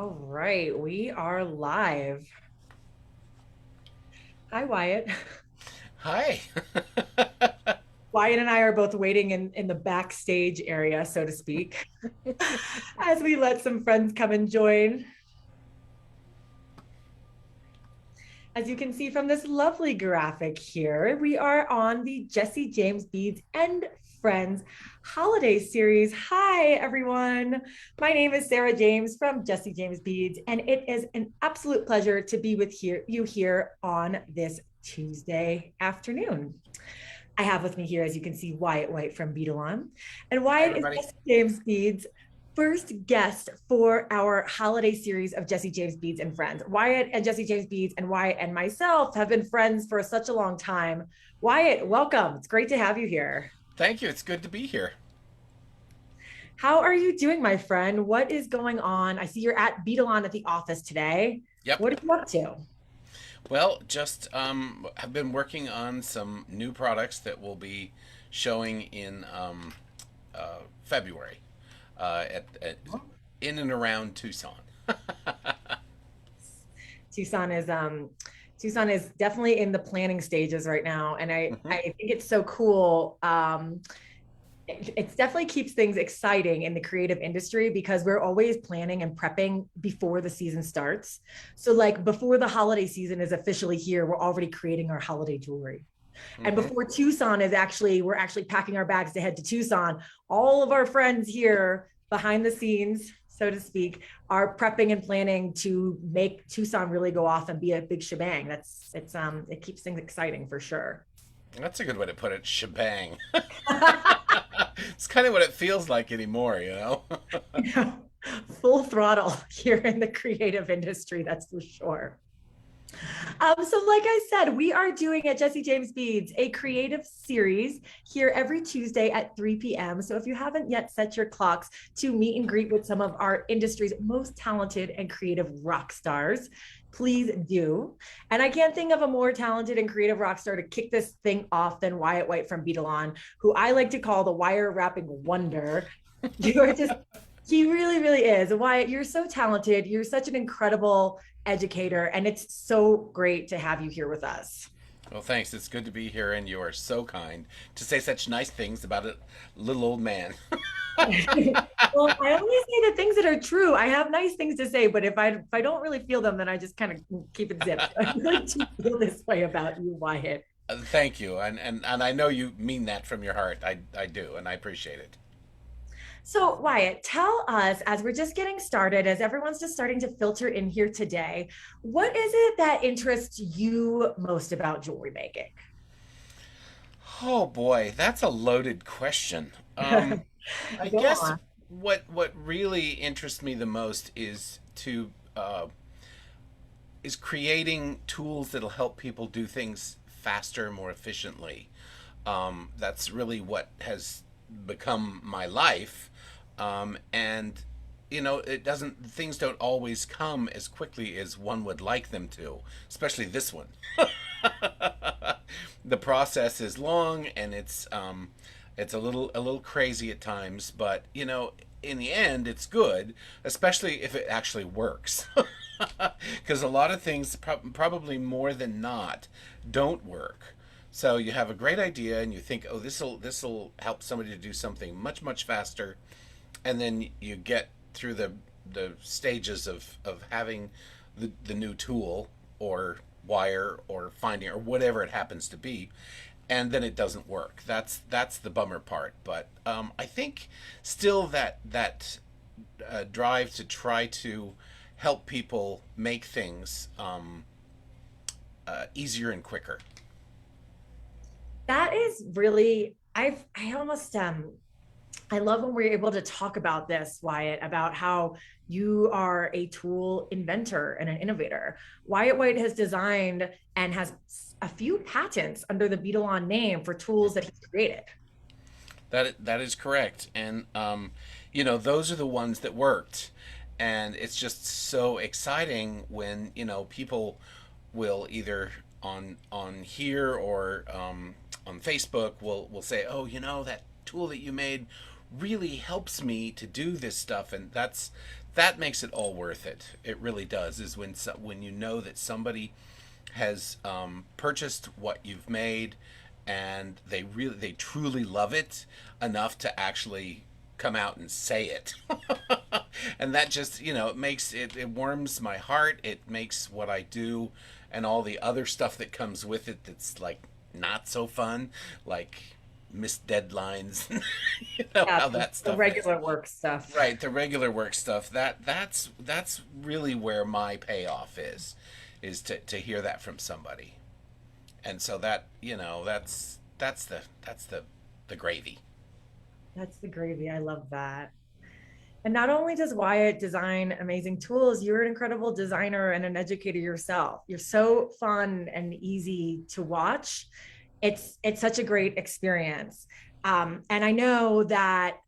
All right, we are live. Hi, Wyatt. Hi. Wyatt and I are both waiting in the backstage area, so to speak, as we let some friends come and join. As you can see from this lovely graphic here, we are on the Jesse James Beads and Friends holiday series. Hi, everyone. My name is Sarah James from Jesse James Beads, and it is an absolute pleasure to be with you here on this Tuesday afternoon. I have with me here, as you can see, Wyatt White from Beadalon. And Hi, Wyatt is everybody. Jesse James Beads' first guest for our holiday series of Jesse James Beads and Friends. Wyatt and Jesse James Beads and Wyatt and myself have been friends for such a long time. Wyatt, welcome. It's great to have you here. Thank you. It's good to be here. How are you doing, my friend? What is going on? I see you're at Beadalon at the office today. Yep. What are you up to? Well, just have been working on some new products that will be showing in February at in and around Tucson. Tucson is Tucson is definitely in the planning stages right now, and I Hmm. think it's so cool. It definitely keeps things exciting in the creative industry because we're always planning and prepping before the season starts. So like before the holiday season is officially here, we're already creating our holiday jewelry. And Hmm. before Tucson is actually, we're actually packing our bags to head to Tucson. All of our friends here behind the scenes, so to speak, are prepping and planning to make Tucson really go off and be a big shebang. It keeps things exciting for sure. That's a good way to put it. Shebang. It's kind of what it feels like anymore. Full throttle here in the creative industry, that's for sure. So, like I said, we are doing at Jesse James Beads a creative series here every Tuesday at 3 p.m. So, if you haven't yet set your clocks to meet and greet with some of our industry's most talented and creative rock stars, please do. And I can't think of a more talented and creative rock star to kick this thing off than Wyatt White from Beadalon, who I like to call the wire wrapping wonder. You are just he really, really is. Wyatt, you're so talented. You're such an incredible educator, and it's so great to have you here with us. Well, thanks. It's good to be here, and you are so kind to say such nice things about a little old man. Well, I only say the things that are true. I have nice things to say, but if I don't really feel them, then I just kind of keep it zipped. I really do feel this way about you, Wyatt. Thank you, and I know you mean that from your heart. I do, and I appreciate it. So, Wyatt, tell us as we're just getting started, as everyone's just starting to filter in here today, what is it that interests you most about jewelry making? Oh boy, that's a loaded question. I Go guess on. what really interests me the most is creating tools that'll help people do things faster, more efficiently. That's really what has become my life. And it doesn't things don't always come as quickly as one would like them to, especially this one. The process is long, and it's a little crazy at times, but in the end it's good, especially if it actually works. Because a lot of things, probably more than not, don't work. So you have a great idea and you think, oh, this will help somebody to do something much much faster, and then you get through the stages of having the new tool or wire or finding or whatever it happens to be, and then it doesn't work. That's the bummer part. But I think still that drive to try to help people make things easier and quicker. That is really, I almost I love when we're able to talk about this, Wyatt, about how you are a tool inventor and an innovator. Wyatt White has designed and has a few patents under the Beetlon name for tools that he's created. That is correct, and those are the ones that worked, and it's just so exciting when people will either on here or on Facebook will say, oh, that tool that you made really helps me to do this stuff, and that makes it all worth it. It really does. Is when you know that somebody has purchased what you've made, and they truly love it enough to actually come out and say it. And that just, it makes it warms my heart. It makes what I do and all the other stuff that comes with it that's like not so fun, like missed deadlines. Yeah, How that the stuff is. regular work stuff. Right, the regular work stuff. That's really where my payoff is to hear that from somebody. And so that, that's the gravy. That's the gravy. I love that. And not only does Wyatt design amazing tools, you're an incredible designer and an educator yourself. You're so fun and easy to watch. It's such a great experience. And I know that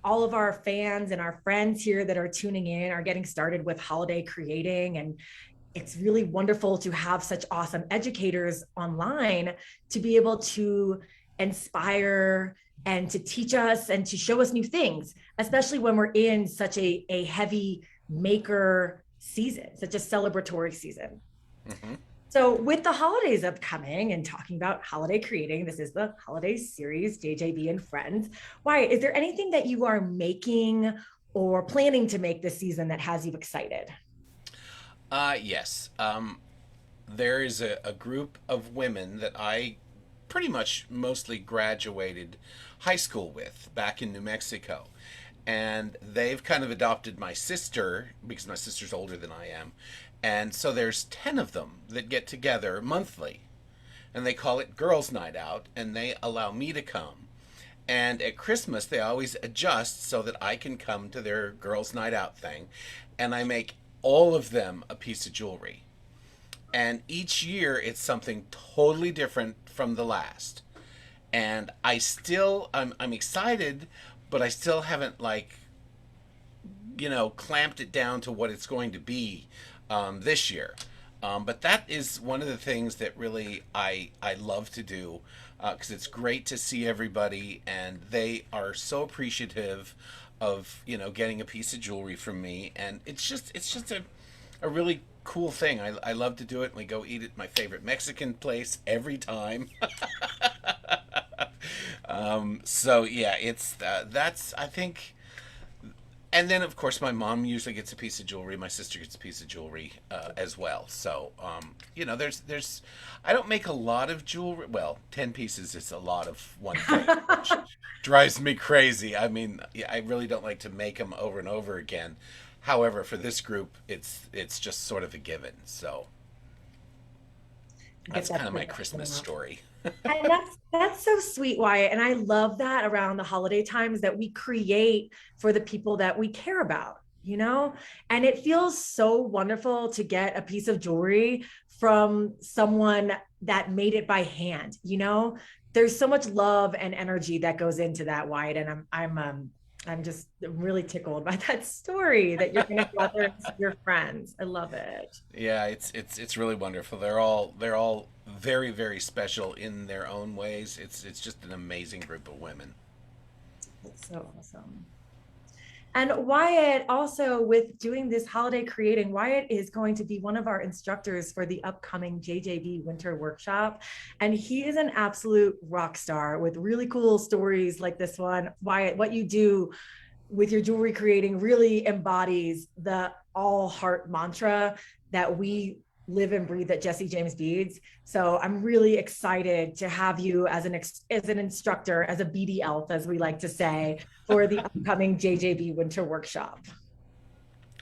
all of our fans and our friends here that are tuning in are getting started with holiday creating, and it's really wonderful to have such awesome educators online to be able to inspire and to teach us and to show us new things, especially when we're in such a heavy maker season, such a celebratory season. Hmm. So, with the holidays upcoming and talking about holiday creating, this is the holiday series, JJB and Friends. Why, is there anything that you are making or planning to make this season that has you excited? Yes. There is a group of women that I pretty much mostly graduated high school with back in New Mexico. And they've kind of adopted my sister because my sister's older than I am. And so there's 10 of them that get together monthly. And they call it Girls' Night Out, and they allow me to come. And at Christmas, they always adjust so that I can come to their Girls' Night Out thing. And I make all of them a piece of jewelry. And each year, it's something totally different from the last. And I'm excited, but I still haven't, like, clamped it down to what it's going to be this year. But that is one of the things that really I love to do, because it's great to see everybody, and they are so appreciative of getting a piece of jewelry from me, and it's just a really cool thing. I love to do it. And we go eat at my favorite Mexican place every time. So yeah, it's that's I think. And then, of course, my mom usually gets a piece of jewelry. My sister gets a piece of jewelry as well. So, there's, I don't make a lot of jewelry. Well, 10 pieces is a lot of one thing, which drives me crazy. I mean, yeah, I really don't like to make them over and over again. However, for this group, it's just sort of a given. So Get that's that kind of my production Christmas up. story. And that's so sweet, Wyatt. And I love that around the holiday times that we create for the people that we care about. And it feels so wonderful to get a piece of jewelry from someone that made it by hand. There's so much love and energy that goes into that, Wyatt. And I'm just really tickled by that story that you're gonna go out there and see your friends. I love it. Yeah, it's really wonderful. They're all very very special in their own ways. It's just an amazing group of women. That's so awesome. And Wyatt, also with doing this holiday creating, Wyatt is going to be one of our instructors for the upcoming JJB Winter Workshop. And he is an absolute rock star with really cool stories like this one. Wyatt, what you do with your jewelry creating really embodies the all heart mantra that we live and breathe at Jesse James Beads. So I'm really excited to have you as an instructor, as a BD elf, as we like to say, for the upcoming JJB Winter Workshop.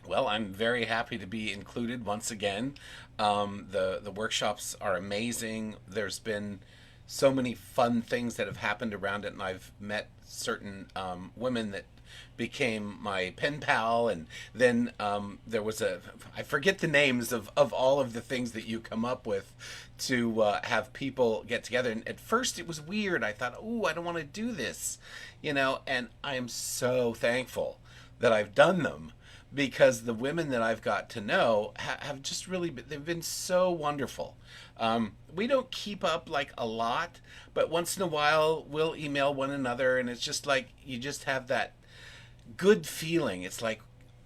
Well, I'm very happy to be included once again. The workshops are amazing. There's been so many fun things that have happened around it, and I've met certain women that became my pen pal, and then there was I forget the names of all of the things that you come up with to have people get together. And at first it was weird. I thought, oh, I don't want to do this, and I am so thankful that I've done them, because the women that I've got to know have just really they've been so wonderful. We don't keep up like a lot, but once in a while we'll email one another, and it's just like you just have that good feeling. It's like,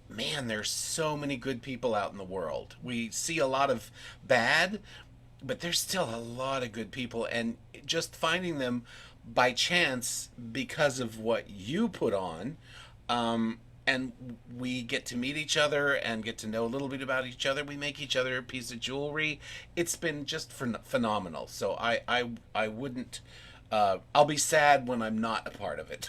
man, there's so many good people out in the world. We see a lot of bad, but there's still a lot of good people, and just finding them by chance because of what you put on, and we get to meet each other and get to know a little bit about each other. We make each other a piece of jewelry. It's been just phenomenal. So I wouldn't. I'll be sad when I'm not a part of it.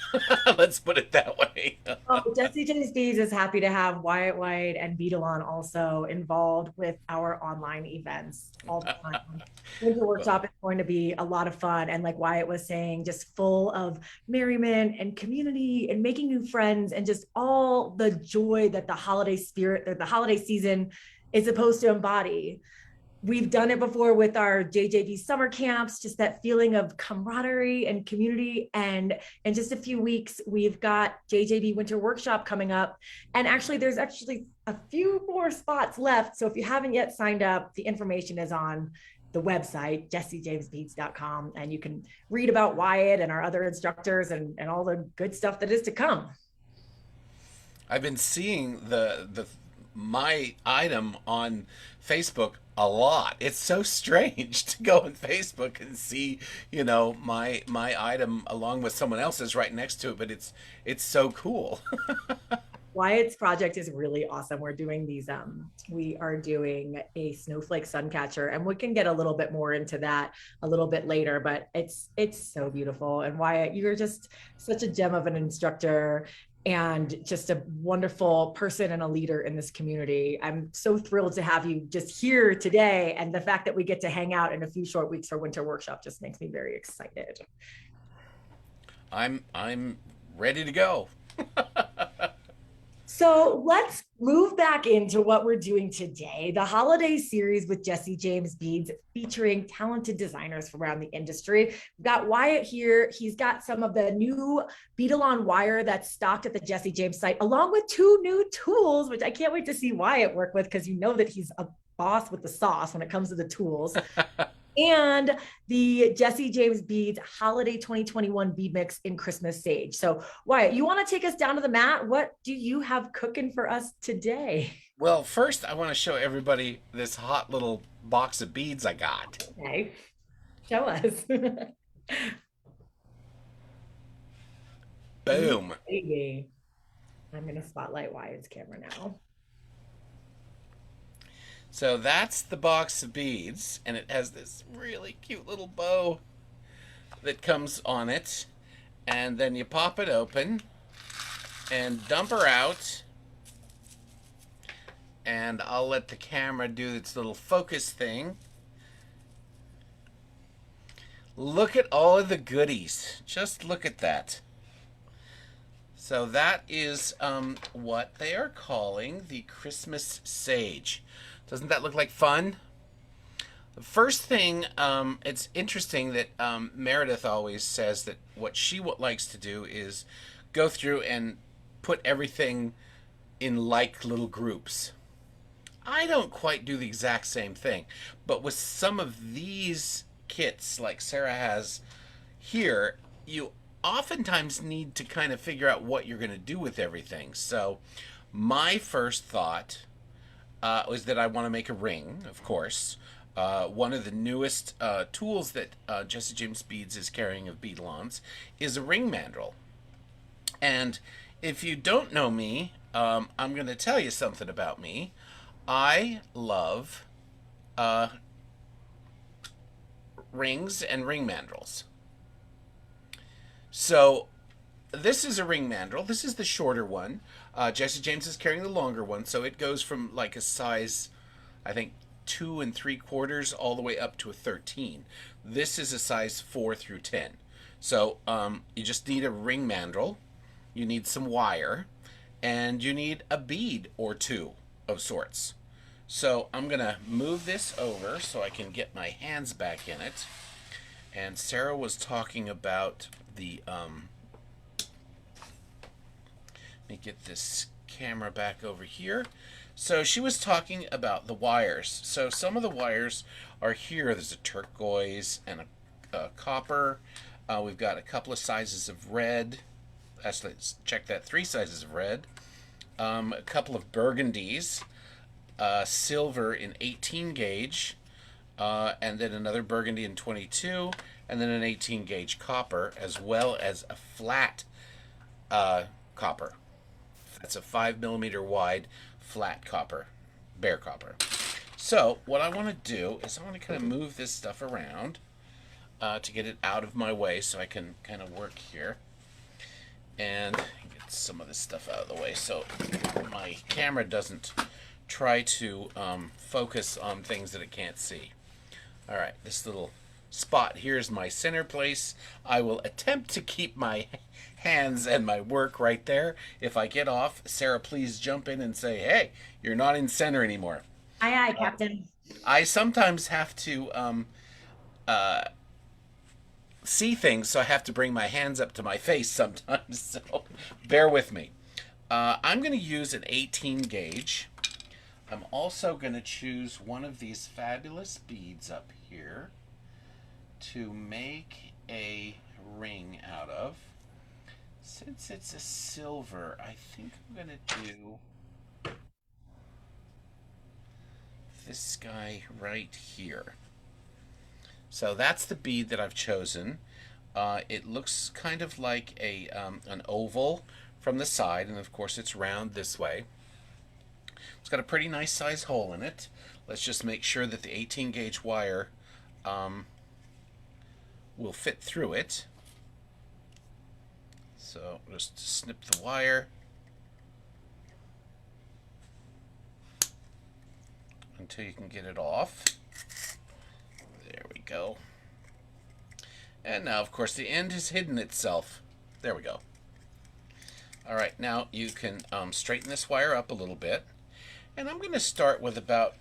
Let's put it that way. Oh, Jesse James Bees is happy to have Wyatt White and Beadalon also involved with our online events all the time. Winter Workshop is going to be a lot of fun. And like Wyatt was saying, just full of merriment and community and making new friends and just all the joy that the holiday spirit, that the holiday season is supposed to embody. We've done it before with our JJB summer camps, just that feeling of camaraderie and community. And in just a few weeks, we've got JJB Winter Workshop coming up. And actually, there's actually a few more spots left. So if you haven't yet signed up, the information is on the website, jessijamesbeads.com. And you can read about Wyatt and our other instructors and all the good stuff that is to come. I've been seeing the my item on Facebook a lot. It's so strange to go on Facebook and see, my item along with someone else's right next to it, but it's so cool. Wyatt's project is really awesome. We're doing we are doing a Snowflake Sun Catcher, and we can get a little bit more into that a little bit later, but it's so beautiful. And Wyatt, you're just such a gem of an instructor and just a wonderful person and a leader in this community. I'm so thrilled to have you just here today. And the fact that we get to hang out in a few short weeks for Winter Workshop just makes me very excited. I'm ready to go. So let's move back into what we're doing today, the holiday series with Jesse James Beads, featuring talented designers from around the industry. We've got Wyatt here. He's got some of the new Beadalon wire that's stocked at the Jesse James site, along with 2 new tools, which I can't wait to see Wyatt work with, because you know that he's a boss with the sauce when it comes to the tools. And the Jesse James Beads Holiday 2021 Bead Mix in Christmas Sage. So Wyatt, you want to take us down to the mat? What do you have cooking for us today? Well, first I want to show everybody this hot little box of beads I got. Okay, show us. Boom. Baby. I'm going to spotlight Wyatt's camera now. So that's the box of beads, and it has this really cute little bow that comes on it. And then you pop it open and dump her out. And I'll let the camera do its little focus thing. Look at all of the goodies. Just look at that. So that is what they are calling the Christmas Sage. Doesn't that look like fun? The first thing, it's interesting that Meredith always says that what she likes to do is go through and put everything in like little groups. I don't quite do the exact same thing, but with some of these kits like Sarah has here, you oftentimes need to kind of figure out what you're going to do with everything. So my first thought was that I want to make a ring, of course. One of the newest tools that Jesse James Beads is carrying of Beadalons is a ring mandrel. And if you don't know me, I'm going to tell you something about me. I love rings and ring mandrels. So this is a ring mandrel. This is the shorter one. Jesse James is carrying the longer one, so it goes from like a size, I think, 2 3/4 all the way up to a 13. This is a size 4 through 10. So you just need a ring mandrel, you need some wire, and you need a bead or 2 of sorts. So I'm gonna move this over so I can get my hands back in it. And Sarah was talking about the let me get this camera back over here. So she was talking about the wires. So some of the wires are here. There's a turquoise and a copper. We've got a couple of sizes of red. Actually, let's check that. 3 sizes of red. a couple of burgundies, silver in 18 gauge, and then another burgundy in 22, and then an 18 gauge copper, as well as a flat copper. That's a 5 millimeter wide flat copper, bare copper. So what I want to do is I want to kind of move this stuff around to get it out of my way so I can kind of work here and get some of this stuff out of the way so my camera doesn't try to focus on things that it can't see. All right, this little spot here is my center place. I will attempt to keep my hands and my work right there. If I get off, Sarah, please jump in and say, hey, you're not in center anymore. Aye, aye, Captain. I sometimes have to see things, so I have to bring my hands up to my face sometimes, so bear with me. I'm going to use an 18 gauge. I'm also going to choose one of these fabulous beads up here to make a ring out of. Since it's a silver, I think I'm going to do this guy right here. So that's the bead that I've chosen. It looks kind of like an oval from the side, and of course it's round this way. It's got a pretty nice size hole in it. Let's just make sure that the 18 gauge wire will fit through it. So just snip the wire until you can get it off. There we go. And now, of course, the end has hidden itself. There we go. All right, now you can straighten this wire up a little bit. And I'm going to start with about,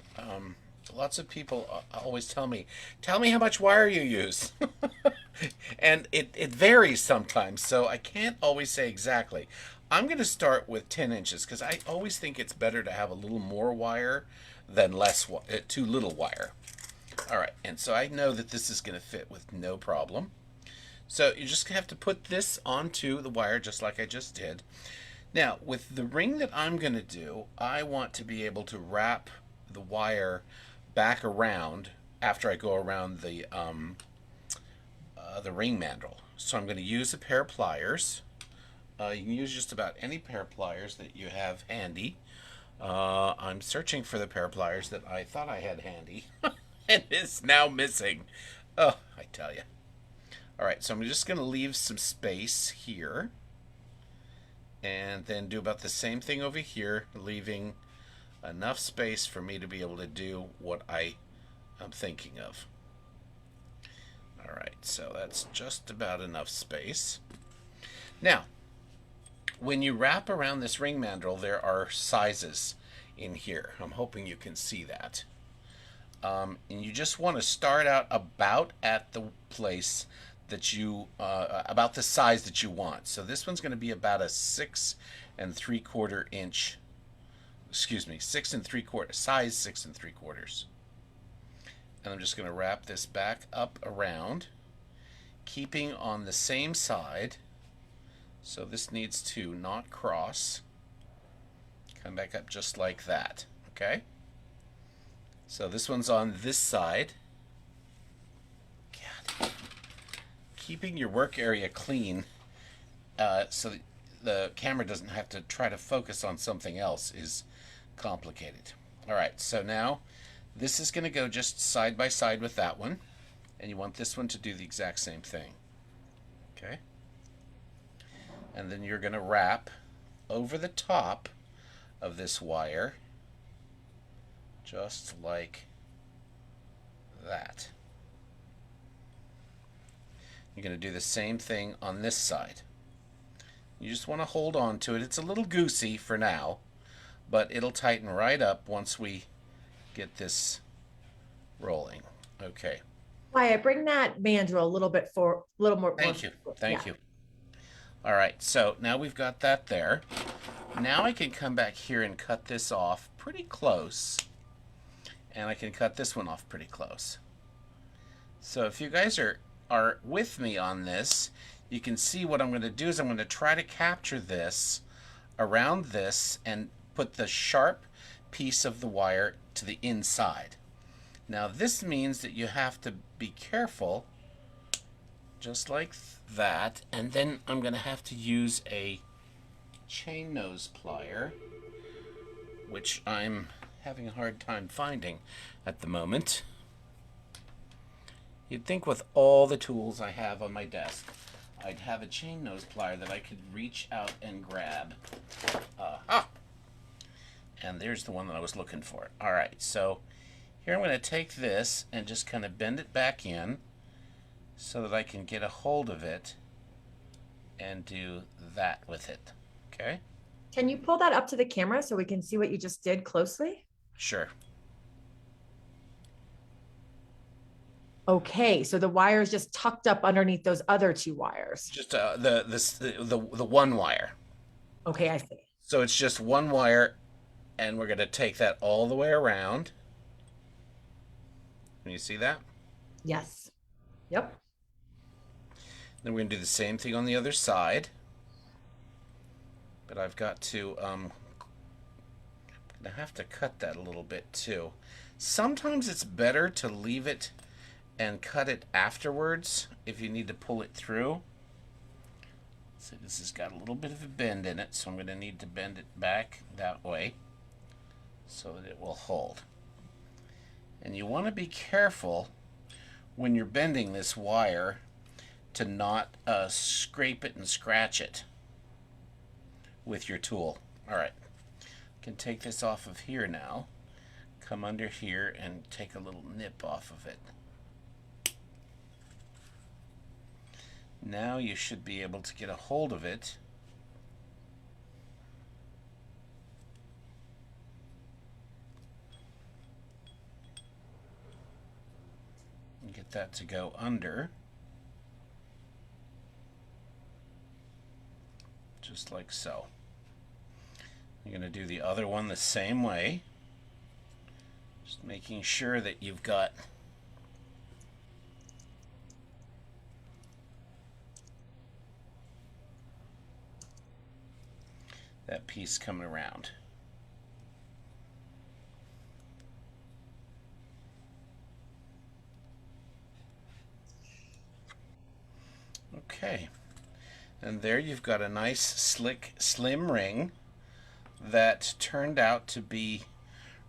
lots of people always tell me how much wire you use. And it varies sometimes, so I can't always say exactly. I'm going to start with 10 inches because I always think it's better to have a little more wire than too little wire. All right, and so I know that this is going to fit with no problem. So you just have to put this onto the wire just like I just did. Now, with the ring that I'm going to do, I want to be able to wrap the wire back around after I go around the ring mandrel. So I'm going to use a pair of pliers. You can use just about any pair of pliers that you have handy. I'm searching for the pair of pliers that I thought I had handy, and it's now missing. Oh, I tell you. All right, so I'm just going to leave some space here, and then do about the same thing over here, leaving enough space for me to be able to do what I'm thinking of. All right, so that's just about enough space. Now, when you wrap around this ring mandrel, there are sizes in here. I'm hoping you can see that. And you just want to start out about at the place that you, about the size that you want. So this one's going to be about a 6 3/4 inch, excuse me, 6 3/4, size 6 3/4. And I'm just going to wrap this back up around, keeping on the same side. So this needs to not cross. Come back up just like that, okay? So this one's on this side. God. Keeping your work area clean so that the camera doesn't have to try to focus on something else is complicated. All right, so now this is going to go just side by side with that one, and you want this one to do the exact same thing. Okay? And then you're going to wrap over the top of this wire just like that. You're going to do the same thing on this side. You just want to hold on to it. It's a little goosey for now, but it'll tighten right up once we get this rolling. Okay. Wyatt, bring that mandrel a little bit for a little more. Thank you. Thank you. All right, so now we've got that there. Now I can come back here and cut this off pretty close. And I can cut this one off pretty close. So if you guys are with me on this, you can see what I'm going to do is I'm going to try to capture this around this and put the sharp piece of the wire to the inside. Now this means that you have to be careful, just like that, and then I'm going to have to use a chain nose plier, which I'm having a hard time finding at the moment. You'd think with all the tools I have on my desk, I'd have a chain nose plier that I could reach out and grab. And there's the one that I was looking for. All right, so here I'm going to take this and just kind of bend it back in so that I can get a hold of it and do that with it. Okay? Can you pull that up to the camera so we can see what you just did closely? Sure. Okay, so the wire is just tucked up underneath those other two wires. Just the one wire. Okay, I see. So it's just one wire, and we're going to take that all the way around. Can you see that? Yes. Yep. Then we're going to do the same thing on the other side. But I've got to, I'm going to have to cut that a little bit too. Sometimes it's better to leave it and cut it afterwards if you need to pull it through. So this has got a little bit of a bend in it, so I'm going to need to bend it back that way so that it will hold. And you want to be careful when you're bending this wire to not scrape it and scratch it with your tool. All right, I can take this off of here now, come under here and take a little nip off of it. Now you should be able to get a hold of it. And get that to go under. Just like so. You're going to do the other one the same way. Just making sure that you've got that piece coming around. Okay, and there you've got a nice slick slim ring that turned out to be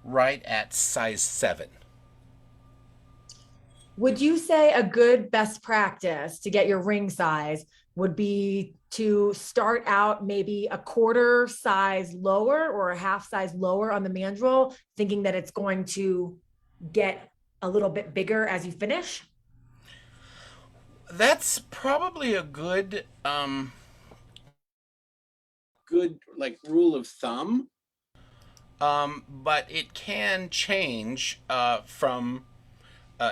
right at size 7. Would you say a good best practice to get your ring size would be to start out maybe a quarter size lower or a half size lower on the mandrel, thinking that it's going to get a little bit bigger as you finish? That's probably a good good like rule of thumb, but it can change from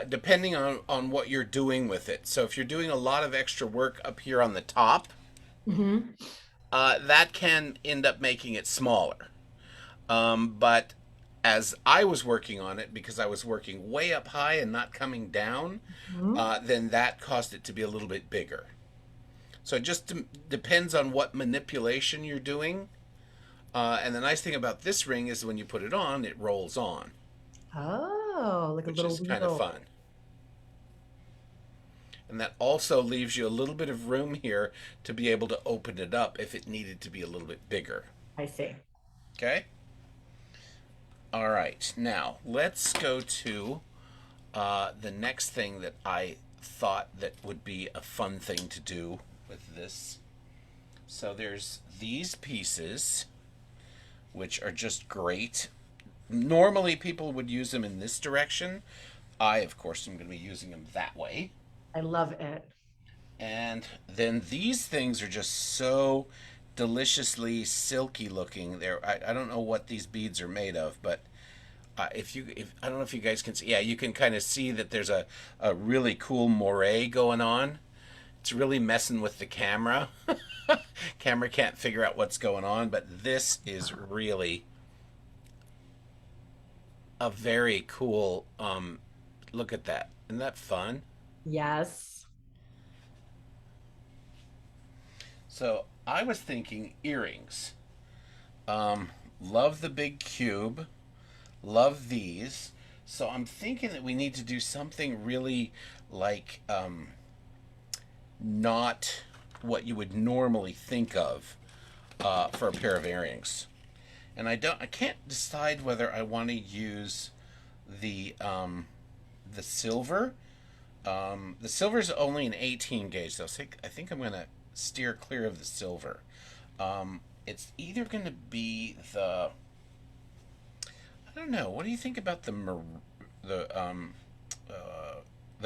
depending on what you're doing with it. So if you're doing a lot of extra work up here on the top, that can end up making it smaller. But as I was working on it, because I was working way up high and not coming down, then that caused it to be a little bit bigger. So it just depends on what manipulation you're doing. And the nice thing about this ring is when you put it on, it rolls on. Oh, like a little which is kind of fun. And that also leaves you a little bit of room here to be able to open it up if it needed to be a little bit bigger. I see. Okay? All right. Now, let's go to the next thing that I thought that would be a fun thing to do with this. So there's these pieces, which are just great. Normally people would use them in this direction. I, of course, am going to be using them that way. I love it. And then these things are just so deliciously silky looking. I don't know what these beads are made of, but if I don't know if you guys can see, yeah, you can kind of see that there's a really cool moire going on. It's really messing with the camera. Camera can't figure out what's going on, but this is really a very cool look at that. Isn't that fun? Yes. So I was thinking earrings. Love the big cube. Love these. So I'm thinking that we need to do something really like not what you would normally think of for a pair of earrings. And I can't decide whether I want to use the silver. The silver is only an 18 gauge, though. So I think I'm going to steer clear of the silver. It's either going to be I don't know. What do you think about the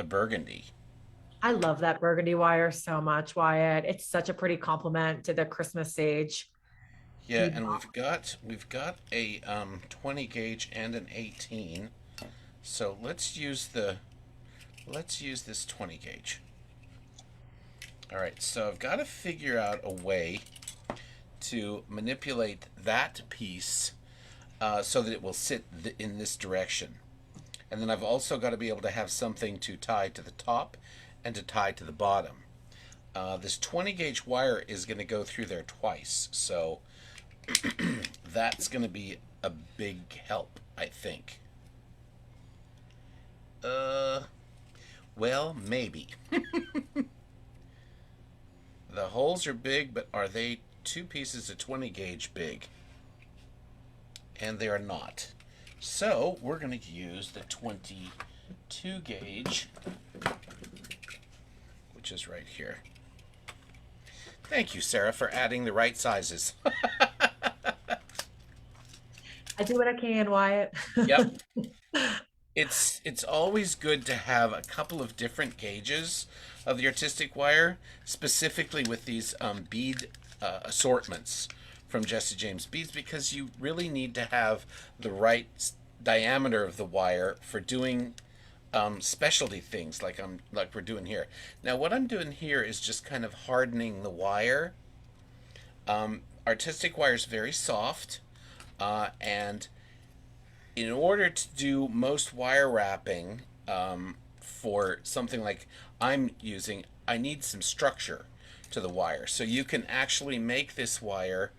burgundy? I love that burgundy wire so much, Wyatt. It's such a pretty compliment to the Christmas sage. Yeah, and we've got a 20 gauge and an 18. So let's use this 20 gauge. All right, so I've got to figure out a way to manipulate that piece so that it will sit in this direction. And then I've also got to be able to have something to tie to the top and to tie to the bottom. This 20 gauge wire is going to go through there twice, so that's going to be a big help, I think. Well, maybe. The holes are big, but are they two pieces of 20 gauge big? And they are not. So we're going to use the 22 gauge, which is right here. Thank you, Sarah, for adding the right sizes. I do what I can, Wyatt. Yep. It's always good to have a couple of different gauges of the artistic wire, specifically with these bead assortments from Jesse James Beads, because you really need to have the right diameter of the wire for doing specialty things like we're doing here. Now, what I'm doing here is just kind of hardening the wire. Artistic wire is very soft, and in order to do most wire wrapping for something like I'm using, I need some structure to the wire. So you can actually make this wire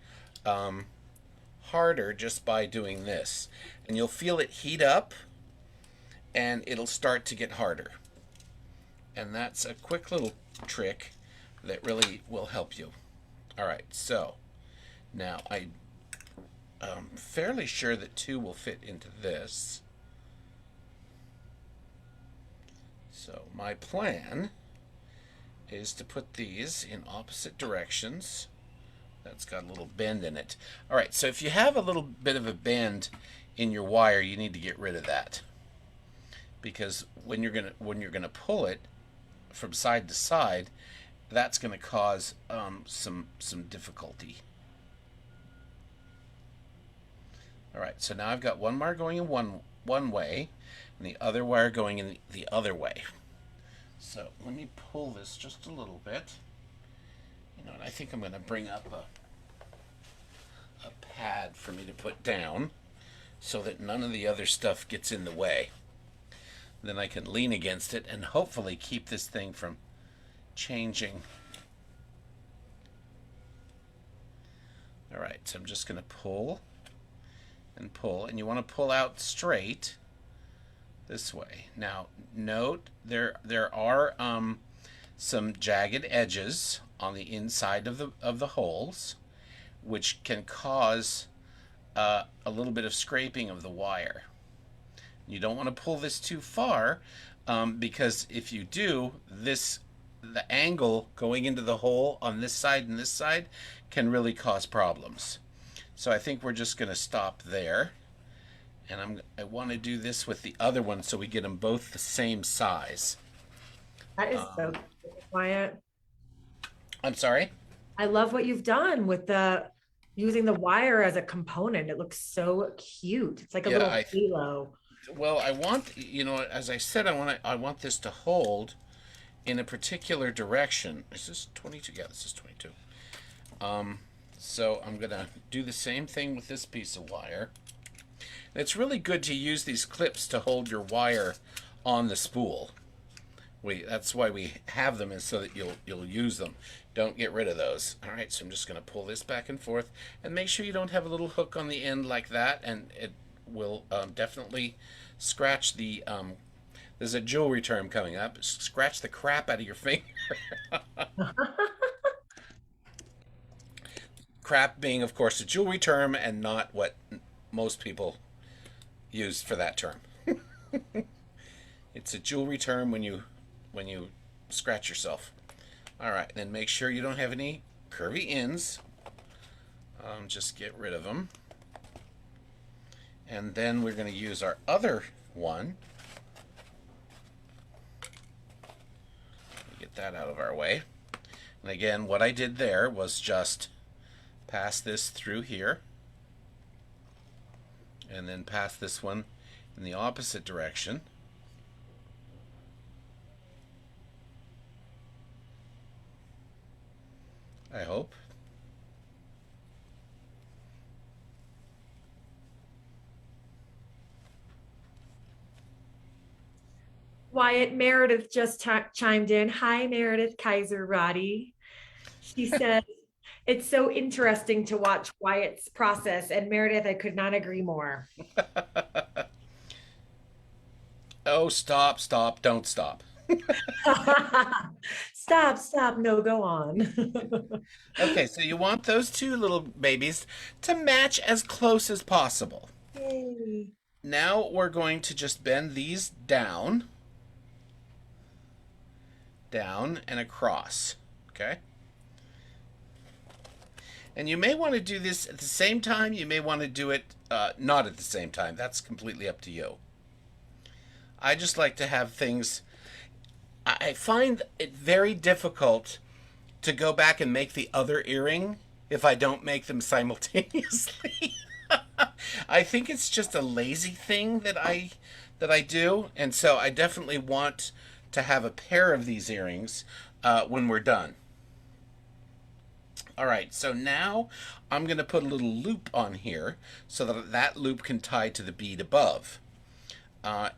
harder just by doing this. And you'll feel it heat up and it'll start to get harder. And that's a quick little trick that really will help you. All right, so now I'm fairly sure that 2 will fit into this. So my plan is to put these in opposite directions. That's got a little bend in it. All right, so if you have a little bit of a bend in your wire, you need to get rid of that, because when you're gonna pull it from side to side, that's going to cause some difficulty. All right, so now I've got one wire going in one way and the other wire going in the other way. So let me pull this just a little bit. You know, and I think I'm going to bring up a pad for me to put down so that none of the other stuff gets in the way. Then I can lean against it and hopefully keep this thing from changing. All right, so I'm just going to pull and pull, and you want to pull out straight this way. Now, note there are some jagged edges on the inside of the holes, which can cause a little bit of scraping of the wire. You don't want to pull this too far, because if you do, the angle going into the hole on this side and this side can really cause problems. So I think we're just going to stop there, and I want to do this with the other one so we get them both the same size. That is so cool, Wyatt. I'm sorry? I love what you've done with using the wire as a component. It looks so cute. It's like a little halo. Well, I want, as I said, I want this to hold in a particular direction. Is this 22? Yeah, this is 22. So I'm going to do the same thing with this piece of wire. And it's really good to use these clips to hold your wire on the spool, That's why we have them, is so that you'll use them. Don't get rid of those. All right, so I'm just going to pull this back and forth, and make sure you don't have a little hook on the end like that, and it will definitely scratch the. There's a jewelry term coming up. Scratch the crap out of your finger. Crap being, of course, a jewelry term, and not what most people use for that term. It's a jewelry term when you scratch yourself. All right, then make sure you don't have any curvy ends. Just get rid of them. And then we're going to use our other one. Get that out of our way. And again, what I did there was just pass this through here, and then pass this one in the opposite direction. I hope. Wyatt, Meredith just chimed in. Hi, Meredith Kaiser Roddy. She said, it's so interesting to watch Wyatt's process. And Meredith, I could not agree more. Oh, stop, stop, don't stop. Stop. No, go on. Okay, so you want those two little babies to match as close as possible. Yay. Now we're going to just bend these down and across, okay? And you may want to do this at the same time. You may want to do it not at the same time. That's completely up to you. I just like to have things. I find it very difficult to go back and make the other earring if I don't make them simultaneously. I think it's just a lazy thing that I do, and so I definitely want to have a pair of these earrings when we're done. All right, so now I'm going to put a little loop on here so that that loop can tie to the bead above.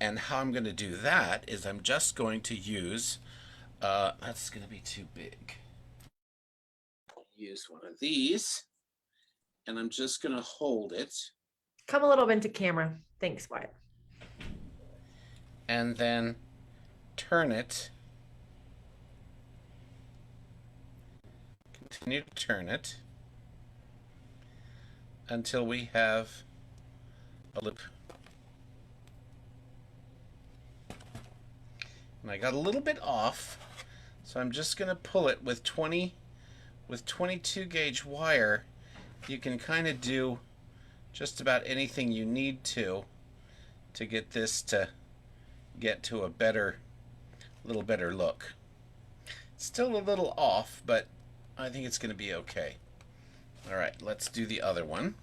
And how I'm going to do that is I'm just going to use, that's going to be too big. Use one of these, and I'm just going to hold it. Come a little bit into camera. Thanks, Wyatt. And then turn it. Continue to turn it until we have a loop. And I got a little bit off, so I'm just going to pull it with 22 gauge wire. You can kind of do just about anything you need to get this to get to a little better look. It's still a little off, but I think it's going to be okay. All right, let's do the other one.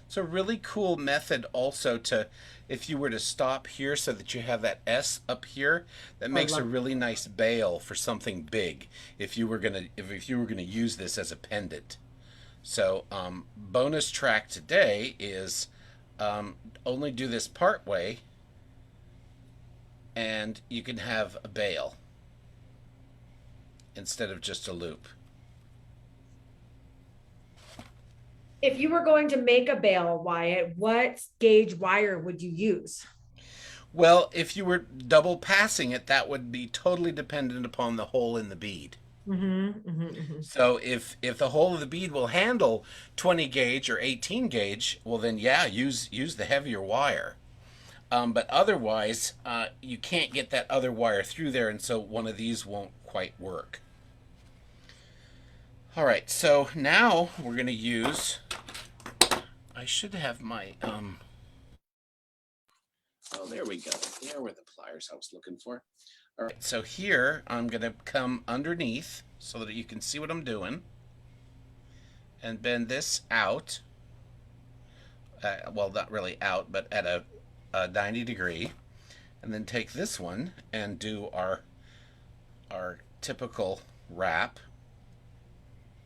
It's a really cool method also to, if you were to stop here so that you have that S up here, that makes a really nice bail for something big if you were gonna use this as a pendant. So bonus track today is only do this part way, and you can have a bail instead of just a loop. If you were going to make a bail, Wyatt, what gauge wire would you use? Well, if you were double passing it, that would be totally dependent upon the hole in the bead. So if the hole of the bead will handle 20 gauge or 18 gauge, well then yeah, use the heavier wire. But otherwise, you can't get that other wire through there, and so one of these won't quite work. All right, so now we're going to use, I should have my, oh, there we go. There were the pliers I was looking for. All right, so here I'm going to come underneath so that you can see what I'm doing and bend this out. Well, not really out, but at a 90 degree. And then take this one and do our typical wrap.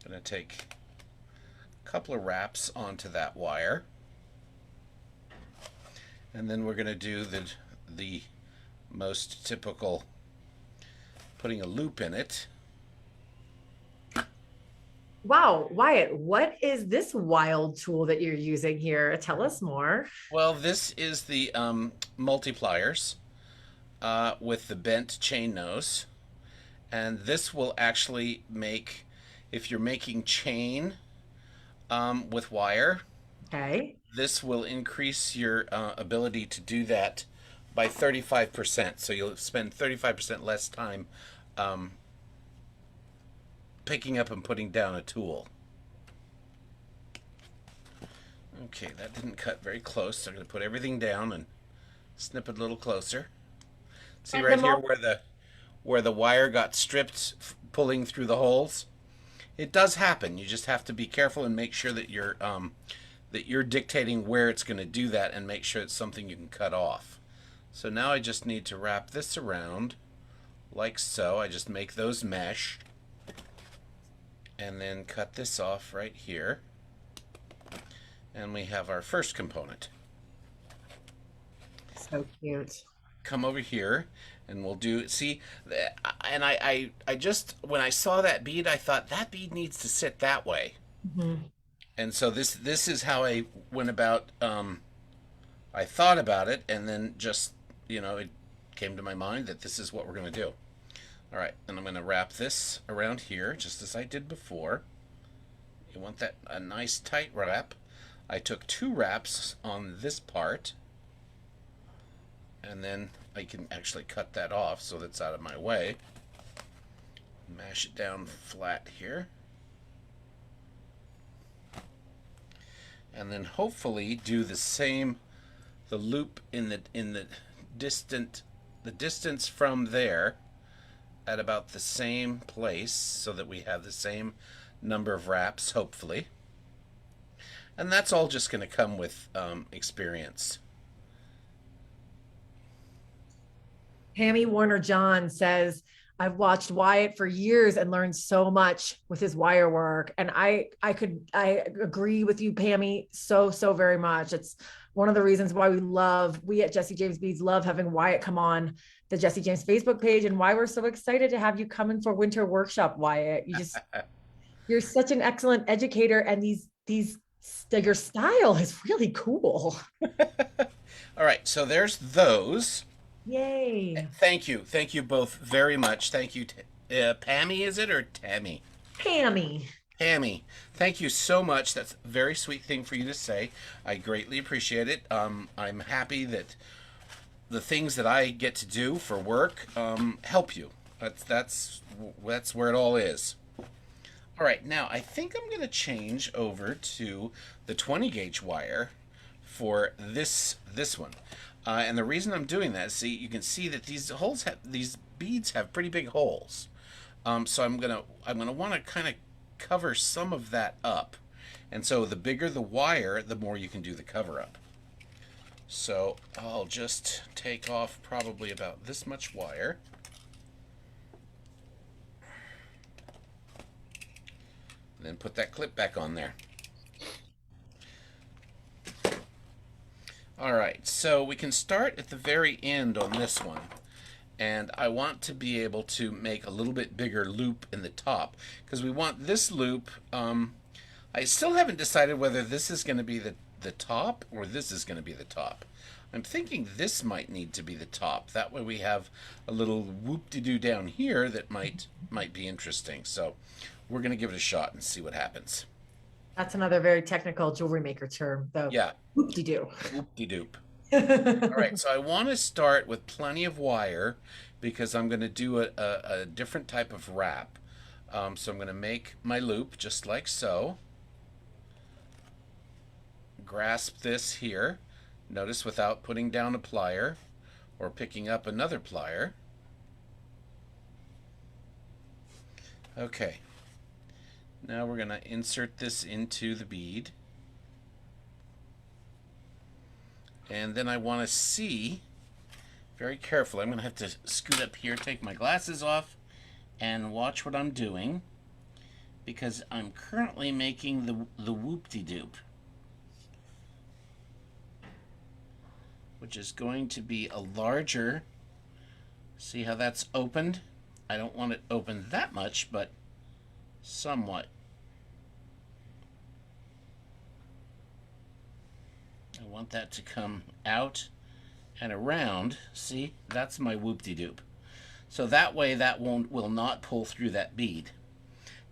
Gonna take couple of wraps onto that wire. And then we're going to do the most typical, putting a loop in it. Wow, Wyatt, what is this wild tool that you're using here? Tell us more. Well, this is the multipliers with the bent chain nose. And this will actually make, if you're making chain with wire, Okay. this will increase your ability to do that by 35%. So you'll spend 35% less time picking up and putting down a tool. Okay, that didn't cut very close, so I'm going to put everything down and snip it a little closer. See right here where the wire got stripped pulling through the holes? It does happen. You just have to be careful and make sure that you're dictating where it's going to do that, and make sure it's something you can cut off. So now I just need to wrap this around like so. I just make those mesh and then cut this off right here. And we have our first component. So cute. Come over here and we'll do, see, and I just, when I saw that bead, I thought that bead needs to sit that way. Mm-hmm. And so this is how I went about, I thought about it, and then just, it came to my mind that this is what we're going to do. All right, and I'm going to wrap this around here, just as I did before. You want that a nice tight wrap. I took 2 wraps on this part, and then I can actually cut that off so that's out of my way. Mash it down flat here. And then hopefully do the same, the loop in the distance from there at about the same place, so that we have the same number of wraps, hopefully. And that's all just going to come with experience. Pammy Warner-John says, I've watched Wyatt for years and learned so much with his wire work. And I agree with you, Pammy, so very much. It's one of the reasons why we at Jesse James Beads love having Wyatt come on the Jesse James Facebook page, and why we're so excited to have you come in for winter workshop, Wyatt. You're such an excellent educator, and your style is really cool. All right, so there's those. Yay. Thank you both very much. Thank you, Pammy, is it, or Tammy? Pammy. Pammy, thank you so much. That's a very sweet thing for you to say. I greatly appreciate it. I'm happy that the things that I get to do for work help you. That's where it all is. All right, now I think I'm going to change over to the 20 gauge wire for this one. And the reason I'm doing that is, see, you can see that these beads have pretty big holes. So I'm gonna want to kind of cover some of that up. And so the bigger the wire, the more you can do the cover up. So I'll just take off probably about this much wire. Then put that clip back on there. All right, so we can start at the very end on this one. And I want to be able to make a little bit bigger loop in the top, because we want this loop, I still haven't decided whether this is going to be the top or this is going to be the top. I'm thinking this might need to be the top. That way we have a little whoop-de-doo down here that might be interesting. So we're going to give it a shot and see what happens. That's another very technical jewelry maker term, though. Yeah. Whoop-de-doo. Whoop-de-doop. All right, so I want to start with plenty of wire because I'm going to do a different type of wrap. So I'm going to make my loop just like so. Grasp this here. Notice without putting down a plier or picking up another plier. Okay. Now we're going to insert this into the bead. And then I want to see very carefully. I'm going to have to scoot up here, take my glasses off, and watch what I'm doing. because I'm currently making the whoop-de-doop, which is going to be a larger. See how that's opened? I don't want it open that much, but somewhat. I want that to come out and around. See, that's my whoop-de-doop. So that way that will not pull through that bead.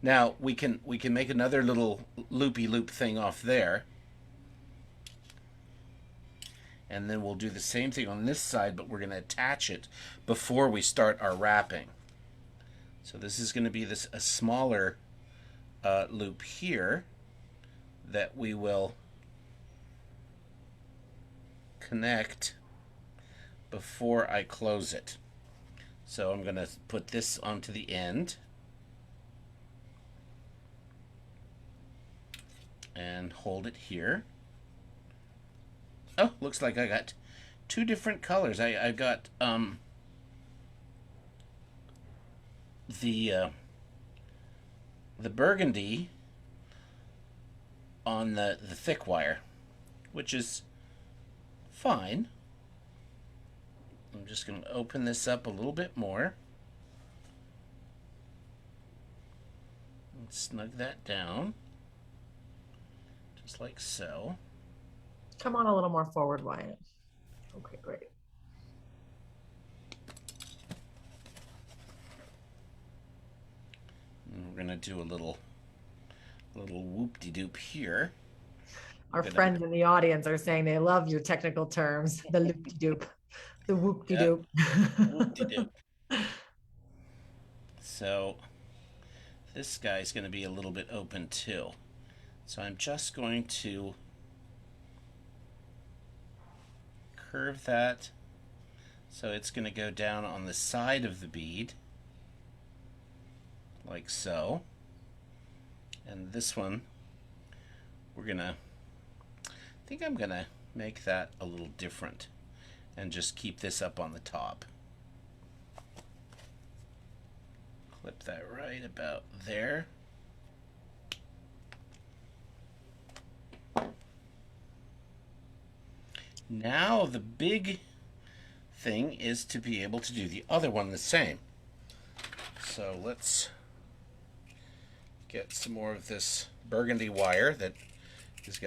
Now we can make another little loopy-loop thing off there. And then we'll do the same thing on this side, but we're going to attach it before we start our wrapping. So this is going to be a smaller loop here that we will connect before I close it. So I'm going to put this onto the end and hold it here. Oh, looks like I got two different colors. I got the burgundy on the thick wire, which is fine. I'm just going to open this up a little bit more and snug that down, just like so. Come on a little more forward, Wyatt. Okay, great. And we're going to do a little whoop-de-doop here. Our friends in the audience are saying they love your technical terms. The loop-de-doop, the whoop-de-doop. Yep. Whoop-de-doop. So this guy's going to be a little bit open too. So I'm just going to curve that so it's going to go down on the side of the bead like so. And this one I think I'm gonna make that a little different and just keep this up on the top. Clip that right about there. Now the big thing is to be able to do the other one the same. So let's get some more of this burgundy wire that is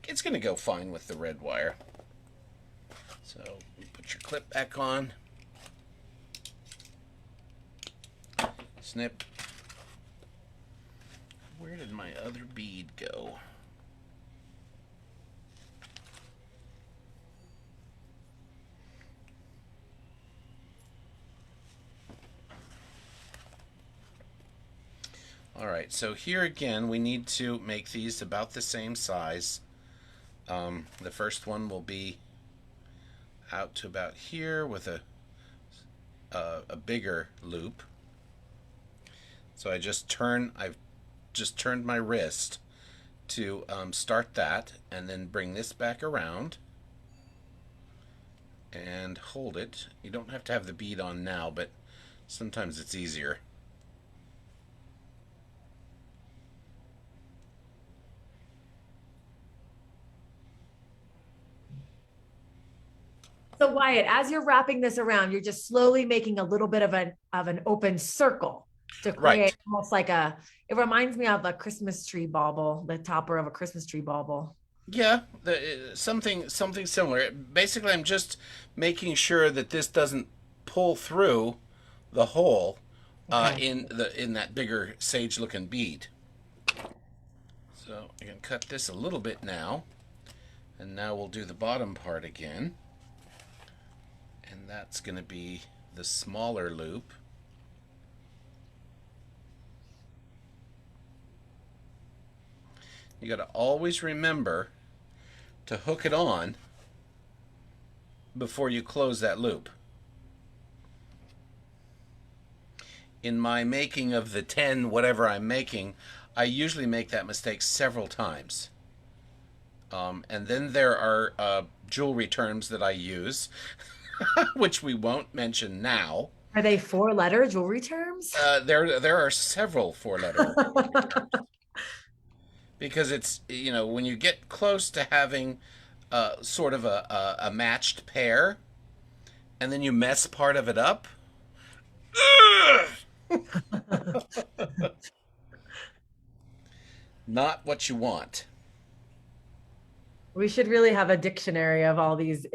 it's gonna go fine with the red wire. So put your clip back on. Snip. Where did my other bead go? Alright, so here again we need to make these about the same size. The first one will be out to about here with a bigger loop. So I've just turned my wrist to start that, and then bring this back around and hold it. You don't have to have the bead on now, but sometimes it's easier. So Wyatt, as you're wrapping this around, you're just slowly making a little bit of an open circle to create almost like it reminds me of a Christmas tree bauble, the topper of a Christmas tree bauble. Yeah, something similar. Basically, I'm just making sure that this doesn't pull through the hole in that bigger sage-looking bead. So I can cut this a little bit now, and now we'll do the bottom part again. And that's going to be the smaller loop. You got to always remember to hook it on before you close that loop. In my making of the 10 whatever I'm making, I usually make that mistake several times. And then there are jewelry terms that I use which we won't mention now. Are they four-letter jewelry terms? There are several four-letter jewelry terms because it's, when you get close to having sort of a matched pair, and then you mess part of it up. Not what you want. We should really have a dictionary of all these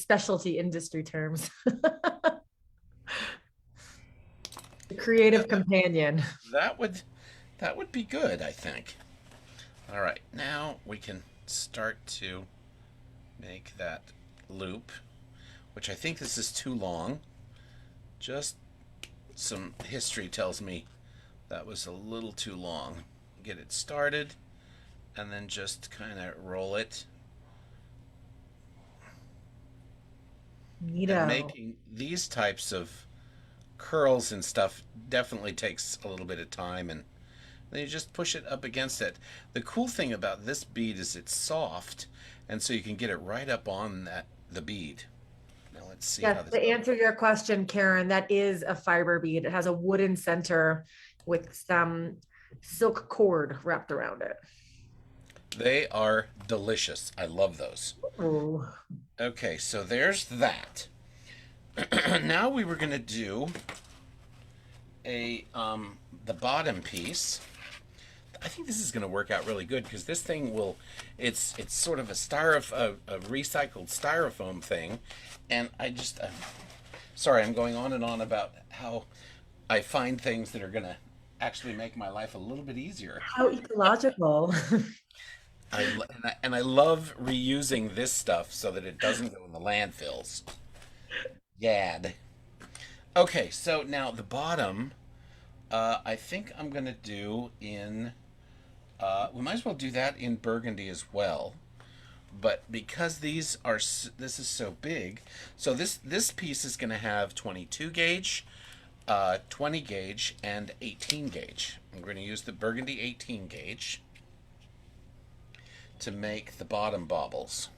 specialty industry terms. The Yeah, creative companion. that would that would be good, I think. All right, now we can start to make that loop, which I think this is too long. Just some history tells me that was a little too long. Get it started and then just kind of roll it. And Neato. making these types of curls and stuff definitely takes a little bit of time, and then you just push it up against it. The cool thing about this bead is it's soft, and so you can get it right up on the bead. Now let's see how Yes, this to goes. answer your question, Karen, that is a fiber bead. It has a wooden center with some silk cord wrapped around it. They are delicious. I love those. Ooh. Okay, so there's that. Now we were going to do a the bottom piece. I think this is going to work out really good because this thing will, it's sort of a recycled styrofoam thing, and sorry, I'm going on and on about how I find things that are going to actually make my life a little bit easier. How ecological. And I love reusing this stuff so that it doesn't go in the landfills. Yad. Okay, so now the bottom, I think I'm going to do in. We might as well do that in burgundy as well. But because this is so big, so this piece is going to have 22 gauge, 20 gauge, and 18 gauge. I'm going to use the burgundy 18 gauge to make the bottom baubles.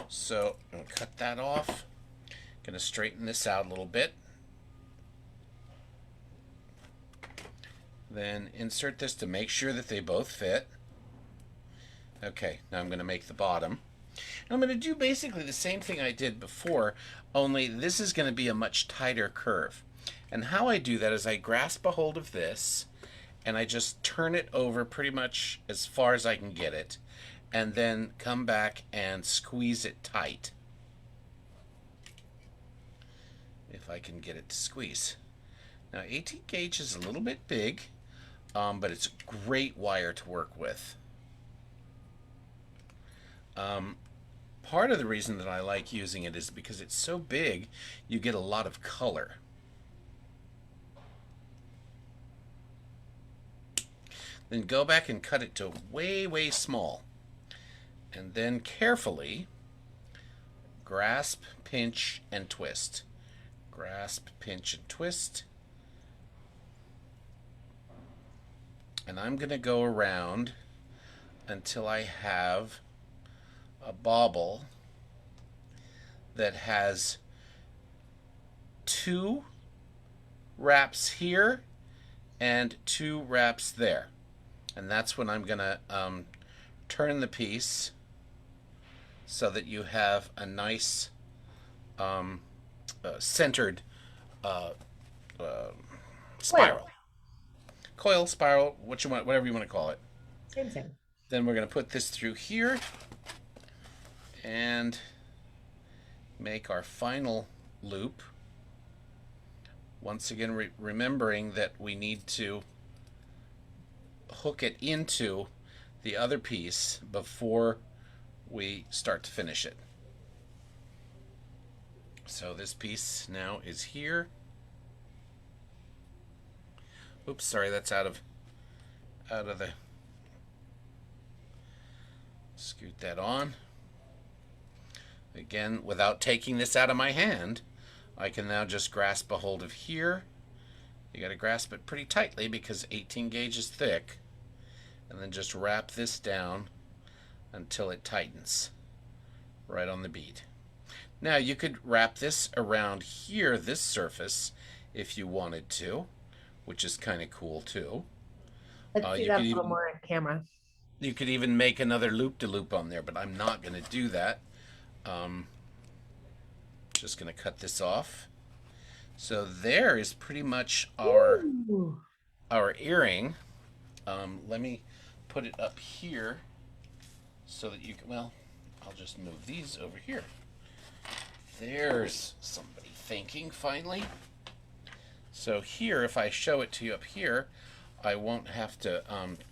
So I'm going to cut that off. Going to straighten this out a little bit. Then insert this to make sure that they both fit. Okay, now I'm going to make the bottom. And I'm going to do basically the same thing I did before, only this is going to be a much tighter curve. And how I do that is I grasp a hold of this and I just turn it over pretty much as far as I can get it, and then come back and squeeze it tight. If I can get it to squeeze. Now 18 gauge is a little bit big, but it's a great wire to work with. Part of the reason that I like using it is because it's so big, you get a lot of color. Then go back and cut it to way, way small. And then carefully grasp, pinch, and twist. Grasp, pinch, and twist. And I'm going to go around until I have a bauble that has 2 wraps here and 2 wraps there. And that's when I'm going to turn the piece so that you have a nice centered spiral. Coil, spiral, what you want, whatever you want to call it. Same thing. Then we're going to put this through here and make our final loop. Once again, remembering that we need to hook it into the other piece before we start to finish it. So this piece now is here. Oops, sorry, that's out of the. Scoot that on. Again, without taking this out of my hand, I can now just grasp a hold of here. You got to grasp it pretty tightly because 18 gauge is thick. And then just wrap this down until it tightens right on the bead. Now you could wrap this around here, this surface, if you wanted to, which is kind of cool too. Let's see You that could a little even more in camera. make another loop-de-loop on there, but I'm not going to do that. Um, just going to cut this off. So there is pretty much Ooh. our earring. Let me put it up here so that you can, well, I'll just move these over here. There's somebody thinking finally. So here, if I show it to you up here, I won't have to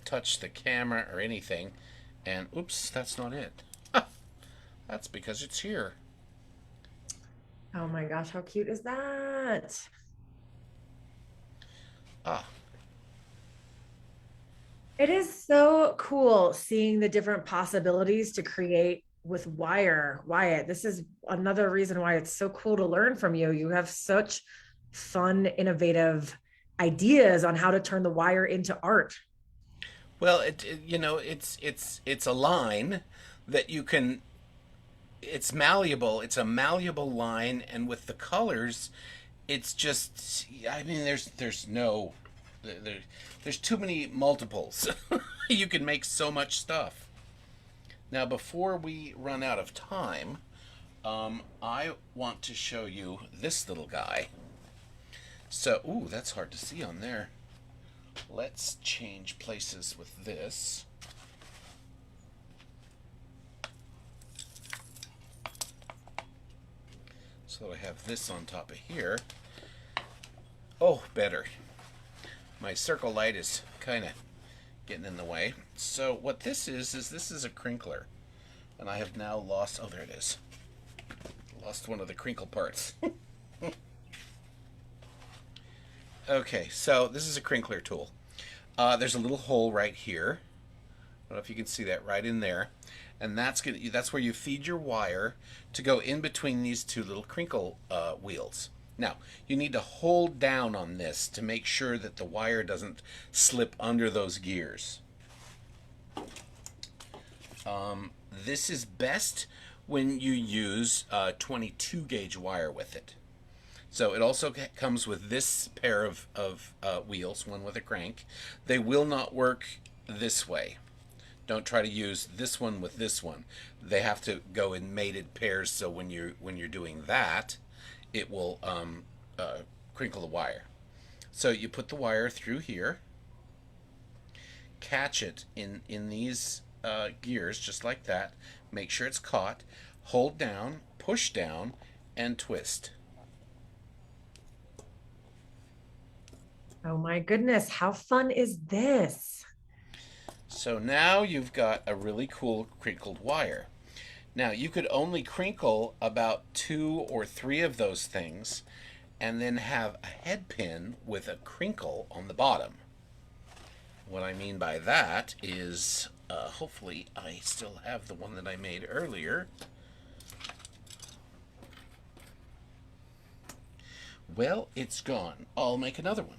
touch the camera or anything. And oops, that's not it. That's because it's here. Oh my gosh, how cute is that? Ah, It is so cool seeing the different possibilities to create with wire. Wyatt, this is another reason why it's so cool to learn from you. You have such fun, innovative ideas on how to turn the wire into art. well, it's a line that you can. It's malleable. It's a malleable line, and with the colors, it's just. I mean, there's no, there, there's too many multiples. You can make so much stuff. Now, before we run out of time, I want to show you this little guy. So, ooh, that's hard to see on there. Let's change places with this. So I have this on top of here. Oh, better. My circle light is kind of getting in the way. So what this is this is a crinkler. And I have now lost, oh, there it is. Lost one of the crinkle parts. Okay, so this is a crinkler tool. There's a little hole right here. I don't know if you can see that right in there. And that's where you feed your wire to go in between these two little crinkle wheels. Now, you need to hold down on this to make sure that the wire doesn't slip under those gears. This is best when you use 22 gauge wire with it. So it also comes with this pair of wheels, one with a crank. They will not work this way. Don't try to use this one with this one. They have to go in mated pairs, so when you're doing that, it will crinkle the wire. So you put the wire through here, catch it in these gears just like that. Make sure it's caught. Hold down, push down, and twist. Oh my goodness, how fun is this? So now you've got a really cool crinkled wire. Now you could only crinkle about 2 or 3 of those things and then have a head pin with a crinkle on the bottom. What I mean by that is, hopefully I still have the one that I made earlier. Well, it's gone. I'll make another one.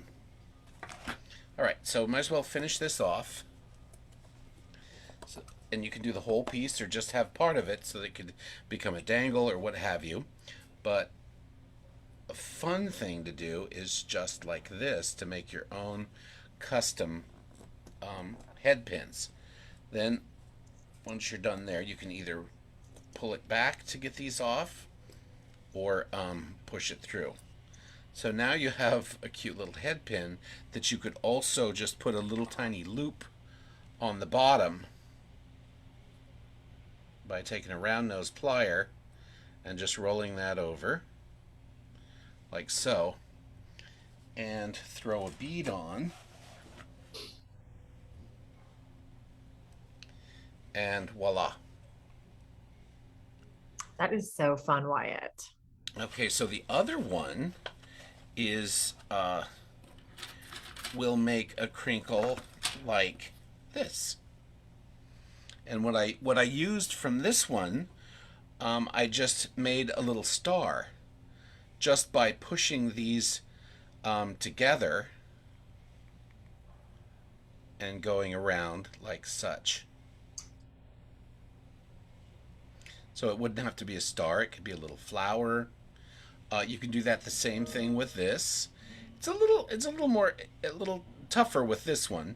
Alright, so might as well finish this off. So, and you can do the whole piece or just have part of it so that it could become a dangle or what have you. But a fun thing to do is just like this to make your own custom head pins. Then once you're done there, you can either pull it back to get these off or push it through. So now you have a cute little head pin that you could also just put a little tiny loop on the bottom by taking a round nose plier and just rolling that over like so, and throw a bead on, and voila. That is so fun, Wyatt. Okay, so the other one is will make a crinkle like this. And what I used from this one, I just made a little star just by pushing these together and going around like such. So it wouldn't have to be a star. It could be a little flower. You can do that the same thing with this. It's a little more, a little tougher with this one,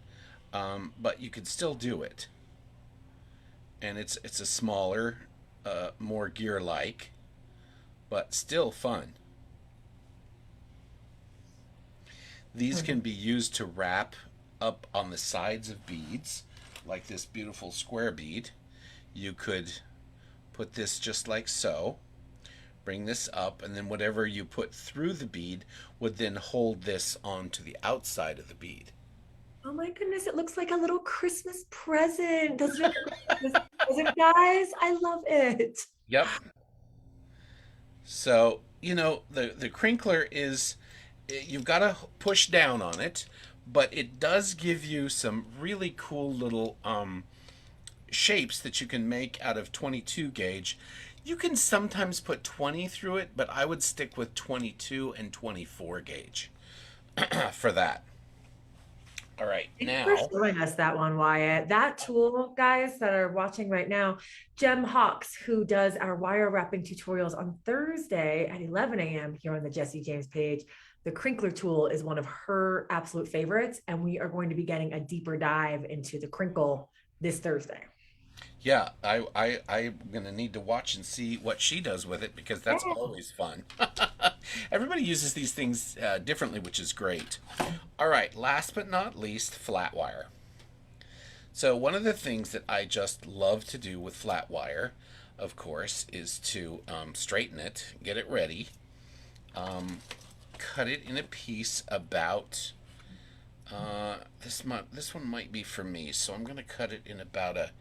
but you can still do it. And it's a smaller, more gear-like, but still fun. These can be used to wrap up on the sides of beads, like this beautiful square bead. You could put this just like so, bring this up, and then whatever you put through the bead would then hold this onto the outside of the bead. Oh my goodness, it looks like a little Christmas present. Doesn't it? Doesn't it, guys? I love it. Yep. So, the crinkler is, you've got to push down on it, but it does give you some really cool little shapes that you can make out of 22 gauge. You can sometimes put 20 through it, but I would stick with 22 and 24 gauge for that. All right, now. Thanks for showing us that one, Wyatt. That tool, guys that are watching right now, Jem Hawks, who does our wire wrapping tutorials on Thursday at 11 a.m. here on the Jesse James page, the crinkler tool is one of her absolute favorites, and we are going to be getting a deeper dive into the crinkle this Thursday. Yeah, I'm gonna need to watch and see what she does with it, because that's always fun. Everybody uses these things differently, which is great. All right, last but not least, flat wire. So one of the things that I just love to do with flat wire, of course, is to straighten it, get it ready, cut it in a piece about, this one might be for me, so I'm going to cut it in about a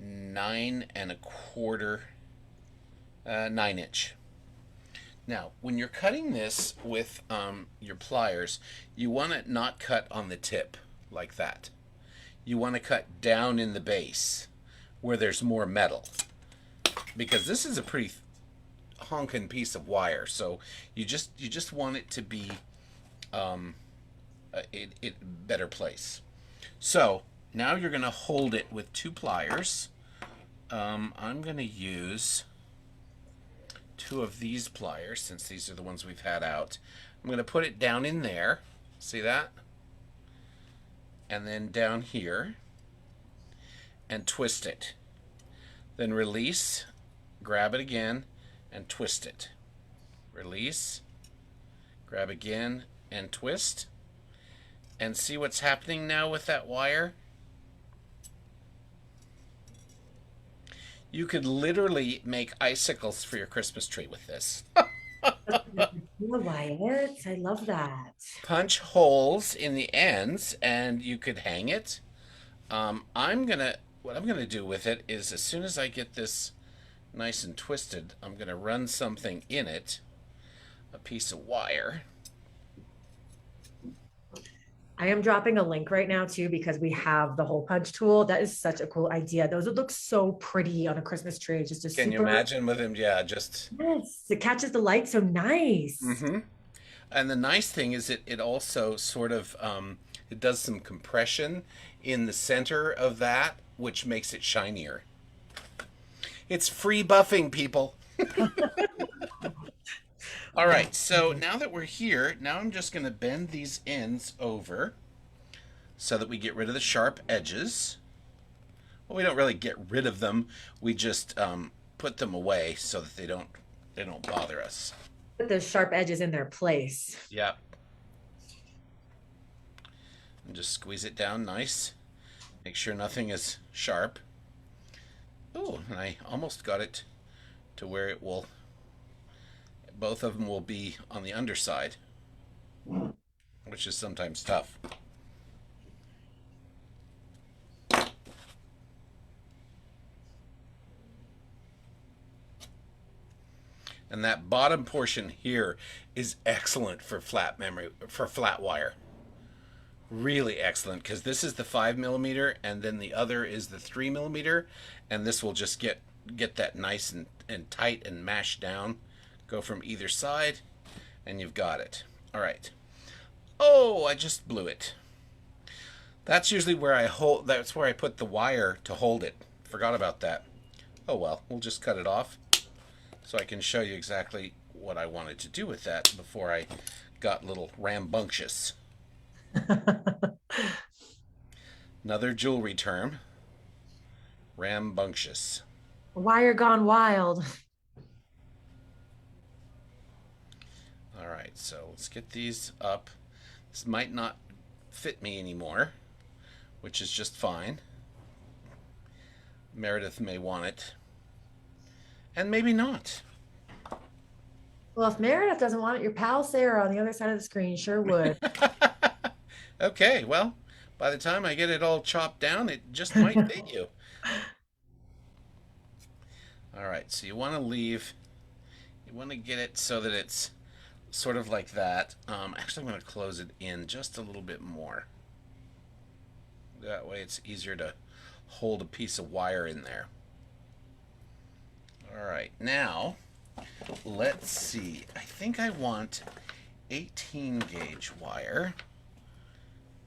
9 1/4, 9-inch. Now, when you're cutting this with your pliers, you want to not cut on the tip like that. You want to cut down in the base where there's more metal, because this is a pretty honking piece of wire. So you just want it to be in better place. So now you're going to hold it with 2 pliers. I'm going to use 2 of these pliers, since these are the ones we've had out. I'm going to put it down in there. See that? And then down here. And twist it. Then release, grab it again, and twist it. Release, grab again, and twist. And see what's happening now with that wire? You could literally make icicles for your Christmas tree with this. Wyatt, I love that. Punch holes in the ends and you could hang it. What I'm gonna do with it is, as soon as I get this nice and twisted, I'm gonna run something in it, a piece of wire. I am dropping a link right now too, because we have the hole punch tool. That is such a cool idea. Those would look so pretty on a Christmas tree. Just a Can you imagine with him? Yeah, just. Yes, it catches the light so nice. Mm-hmm. And the nice thing is it also sort of it does some compression in the center of that, which makes it shinier. It's free buffing, people. All right, so now that we're here, now I'm just going to bend these ends over so that we get rid of the sharp edges. Well, we don't really get rid of them. We just put them away so that they don't bother us. Put the sharp edges in their place. Yep. And just squeeze it down nice. Make sure nothing is sharp. Oh, and I almost got it to where it will, both of them will be on the underside, which is sometimes tough. And that bottom portion here is excellent for flat wire. Really excellent, because this is the 5mm and then the other is the 3mm, and this will just get that nice and tight and mashed down. Go from either side and you've got it. All right. Oh, I just blew it. That's usually where that's where I put the wire to hold it. Forgot about that. Oh well, we'll just cut it off so I can show you exactly what I wanted to do with that before I got a little rambunctious. Another jewelry term, rambunctious. Wire gone wild. All right, so let's get these up. This might not fit me anymore, which is just fine. Meredith may want it, and maybe not. Well, if Meredith doesn't want it, your pal Sarah on the other side of the screen sure would. Okay, well, by the time I get it all chopped down, it just might fit you. All right, so you want to get it so that it's sort of like that. Actually, I'm going to close it in just a little bit more. That way it's easier to hold a piece of wire in there. All right, now let's see. I think I want 18 gauge wire.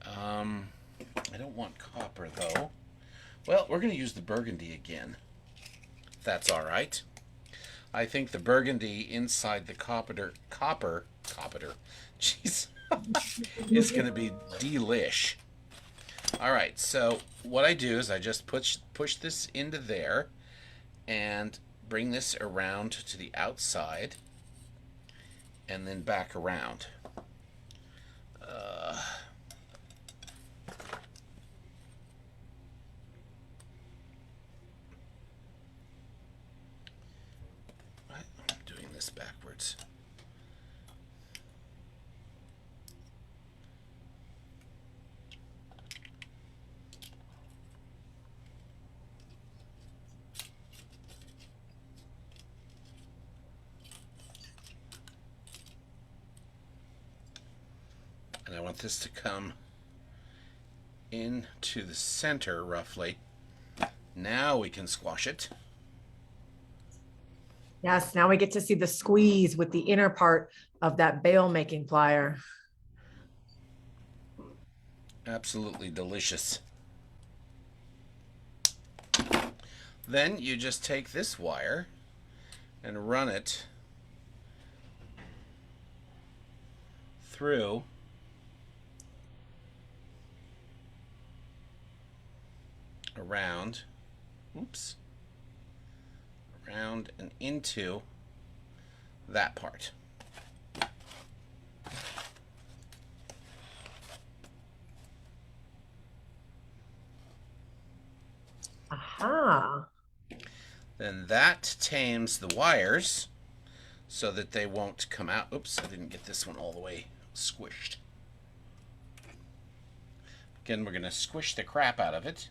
I don't want copper though. Well, we're going to use the burgundy again, if that's all right. I think the burgundy inside the copper, jeez, is going to be delish. All right, so what I do is I just push this into there and bring this around to the outside and then back around. I'm doing this backwards. And I want this to come into the center roughly. Now we can squash it. Yes, now we get to see the squeeze with the inner part of that bail making plier. Absolutely delicious. Then you just take this wire and run it through around, oops, around and into that part. Aha. Then that tames the wires so that they won't come out. Oops, I didn't get this one all the way squished. Again, we're going to squish the crap out of it.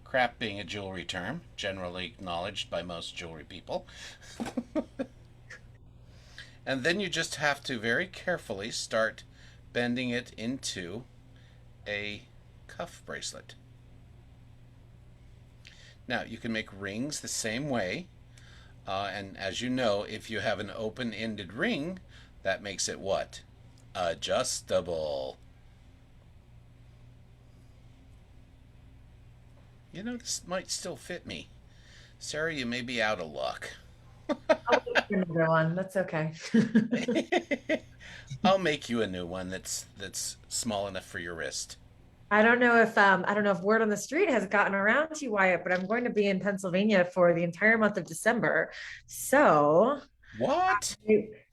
Crap being a jewelry term, generally acknowledged by most jewelry people. And then you just have to very carefully start bending it into a cuff bracelet. Now, you can make rings the same way. And as you know, if you have an open-ended ring, that makes it what? Adjustable. You know, this might still fit me. Sarah, you may be out of luck. I'll make you another one. That's okay. I'll make you a new one that's small enough for your wrist. I don't know if word on the street has gotten around to you, Wyatt, but I'm going to be in Pennsylvania for the entire month of December. So, What?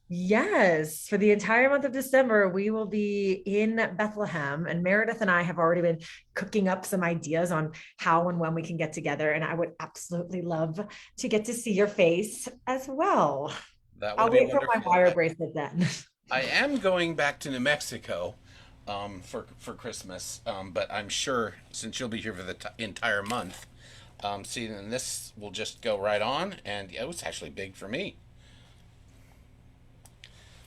yes, for the entire month of December, we will be in Bethlehem, and Meredith and I have already been cooking up some ideas on how and when we can get together. And I would absolutely love to get to see your face as well. That I'll would be wait for my wonderful. wire bracelet then. I am going back to New Mexico for Christmas, but I'm sure since you'll be here for the entire month, see, then this will just go right on, and it was actually big for me.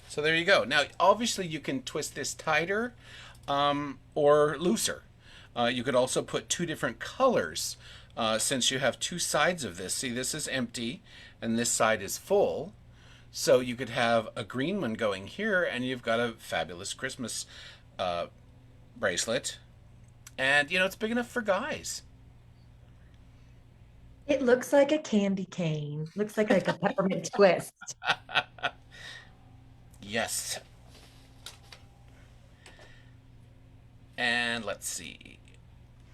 So there you go. Now, obviously, you can twist this tighter or looser. You could also put two different colors since you have two sides of this. See, this is empty, and this side is full. So you could have a green one going here, and you've got a fabulous Christmas bracelet. And, you know, it's big enough for guys. It looks like a candy cane. Looks like a peppermint twist. Yes. And let's see.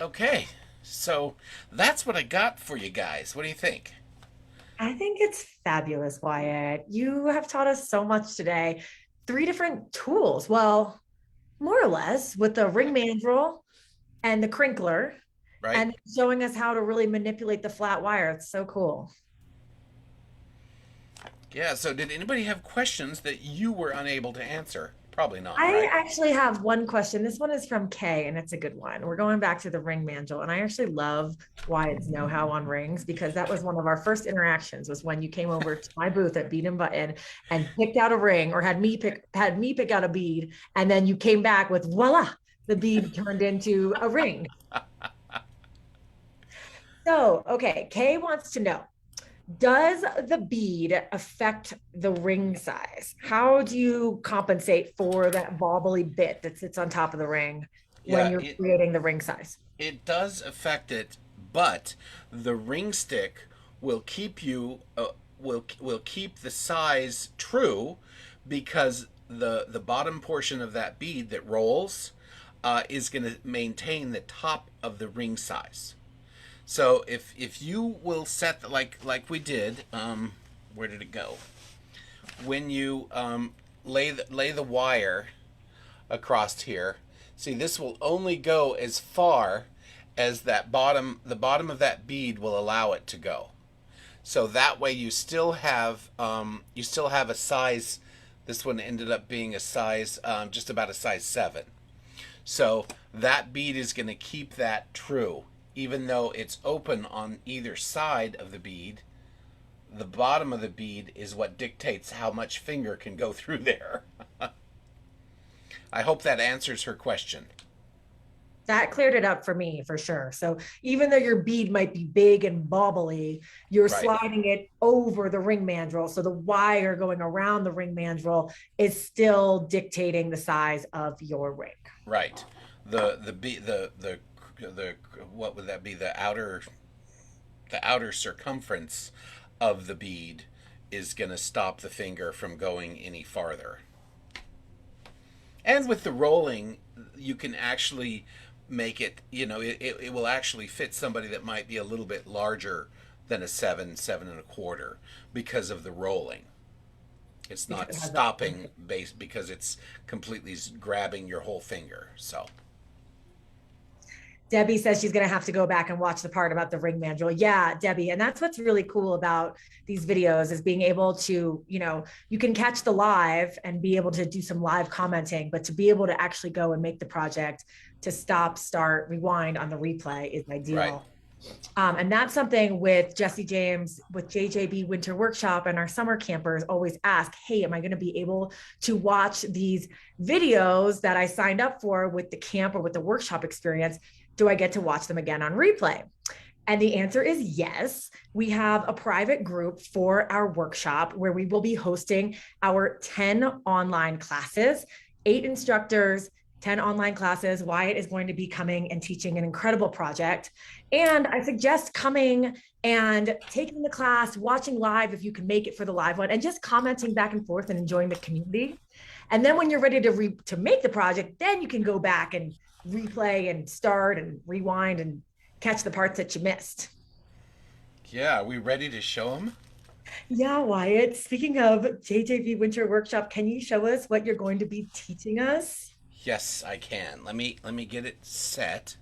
Okay. So that's what I got for you guys. What do you think? I think it's fabulous, Wyatt. You have taught us so much today. Three different tools. Well, more or less, with the ring mandrel and the crinkler, Right? and showing us how to really manipulate the flat wire. It's so cool. Yeah. So did anybody have questions that you were unable to answer? Probably not, I right? actually have one question. This one is from Kay, and it's a good one. We're going back to the ring mandrel, and I actually love Wyatt's know-how on rings because that was one of our first interactions. Was when you came over to my booth at Bead and Button and picked out a ring, or had me pick out a bead, and then you came back with voila, the bead turned into a ring. So, okay, Kay wants to know, does the bead affect the ring size? How do you compensate for that bobbly bit that sits on top of the ring when Yeah. you're creating the ring size? It does affect it, but the ring stick will keep you will keep the size true because the bottom portion of that bead that rolls is going to maintain the top of the ring size. So if you will set like we did, where did it go? When you lay the wire across here, see this will only go as far as the bottom of that bead will allow it to go. So that way you still have a size. This one ended up being a size just about a size 7. So that bead is going to keep that true, even though it's open on either side of the bead. The bottom of the bead is what dictates how much finger can go through there. I hope that answers her question. That cleared it up for me for sure. So even though your bead might be big and bobbly, you're Right, sliding it over the ring mandrel. So the wire going around the ring mandrel is still dictating the size of your ring. right. The what would that be? The outer circumference of the bead is going to stop the finger from going any farther. And with the rolling, you can actually make it, it will actually fit somebody that might be a little bit larger than a 7 and a quarter because of the rolling. It's Because not it has that. stopping base because it's completely grabbing your whole finger. So, Debbie says she's going to have to go back and watch the part about the ring mandrel. Yeah, Debbie. And that's what's really cool about these videos is being able to, you can catch the live and be able to do some live commenting, but to be able to actually go and make the project to stop, start, rewind on the replay is right, ideal. And that's something with Jesse James, with JJB Winter Workshop, and our summer campers always ask, hey, am I going to be able to watch these videos that I signed up for with the camp or with the workshop experience? Do I get to watch them again on replay? And the answer is yes. We have a private group for our workshop where we will be hosting our 10 online classes, 8 instructors, 10 online classes. Wyatt is going to be coming and teaching an incredible project. And I suggest coming and taking the class, watching live if you can make it for the live one, and just commenting back and forth and enjoying the community. And then when you're ready to make the project, then you can go back and replay and start and rewind and catch the parts that you missed. yeah. Are we ready to show them? Yeah, Wyatt, speaking of JJB Winter Workshop, can you show us what you're going to be teaching us? Yes, I can. Let me get it set,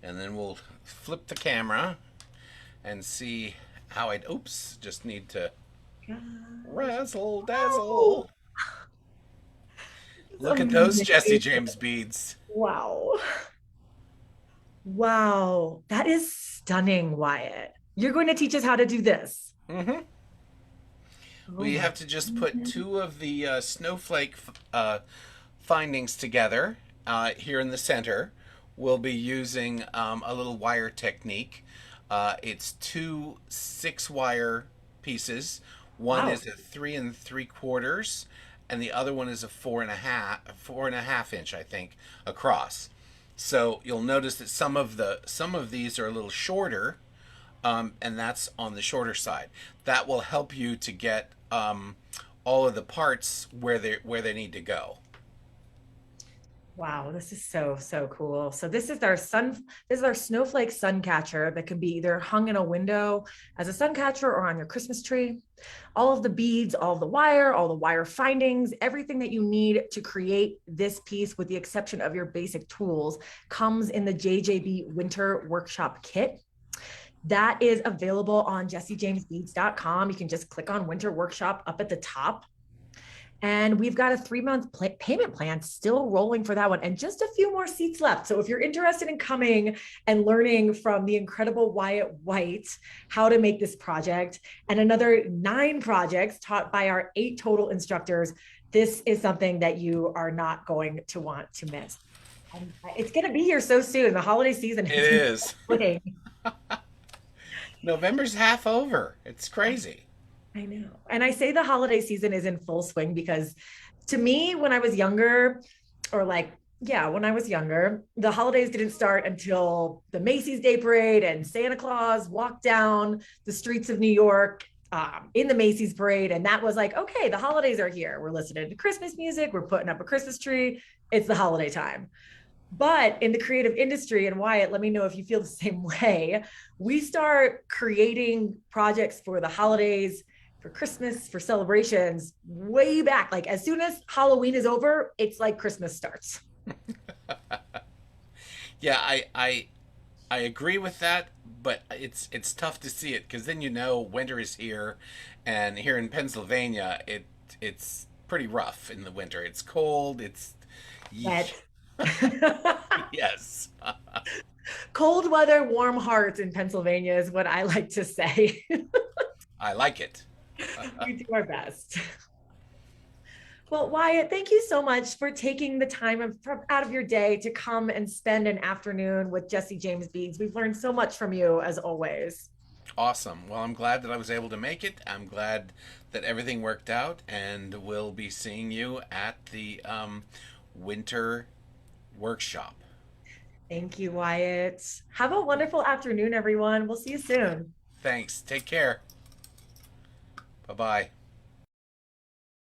and then we'll flip the camera and see how I. Oops, just need to razzle Oh, dazzle. it's Look at those Jesse amazing. James beads. Wow. Wow. That is stunning, Wyatt. You're going to teach us how to do this. Mm-hmm. Oh We my have to just put goodness. two of the snowflake findings together here in the center. We'll be using a little wire technique. It's two 6 wire pieces. One Wow. is a 3 3/4, and the other one is a 4.5 inch, I think, across. So you'll notice that some of these are a little shorter and that's on the shorter side. That will help you to get all of the parts where they need to go. Wow, this is so, so cool. So this is our Snowflake Sun Catcher that can be either hung in a window as a sun catcher or on your Christmas tree. All of the beads, all the wire findings, everything that you need to create this piece, with the exception of your basic tools, comes in the JJB Winter Workshop Kit. That is available on jessijamesbeads.com. You can just click on Winter Workshop up at the top. And we've got a 3-month payment plan still rolling for that one, and just a few more seats left. So if you're interested in coming and learning from the incredible Wyatt White how to make this project, and another 9 projects taught by our 8 total instructors, this is something that you are not going to want to miss. And it's going to be here so soon. The holiday season It is. is November's half over. It's crazy. I know. And I say the holiday season is in full swing because to me, when I was younger, or like, yeah, when I was younger, the holidays didn't start until the Macy's Day Parade and Santa Claus walked down the streets of New York in the Macy's Parade. And that was like, okay, the holidays are here. We're listening to Christmas music. We're putting up a Christmas tree. It's the holiday time. But in the creative industry, and Wyatt, let me know if you feel the same way, we start creating projects for the holidays, for Christmas, for celebrations way back. Like as soon as Halloween is over, it's like Christmas starts. Yeah, I agree with that, but it's tough to see it because then winter is here, and here in Pennsylvania, it's pretty rough in the winter. It's cold. It's But yes. cold weather, warm hearts in Pennsylvania is what I like to say. I like it. We do our best. Well, Wyatt, thank you so much for taking the time out of your day to come and spend an afternoon with Jesse James Beads. We've learned so much from you, as always. Awesome. Well, I'm glad that I was able to make it. I'm glad that everything worked out, and we'll be seeing you at the winter workshop. Thank you, Wyatt. Have a wonderful afternoon, everyone. We'll see you soon. Thanks. Take care. Bye bye.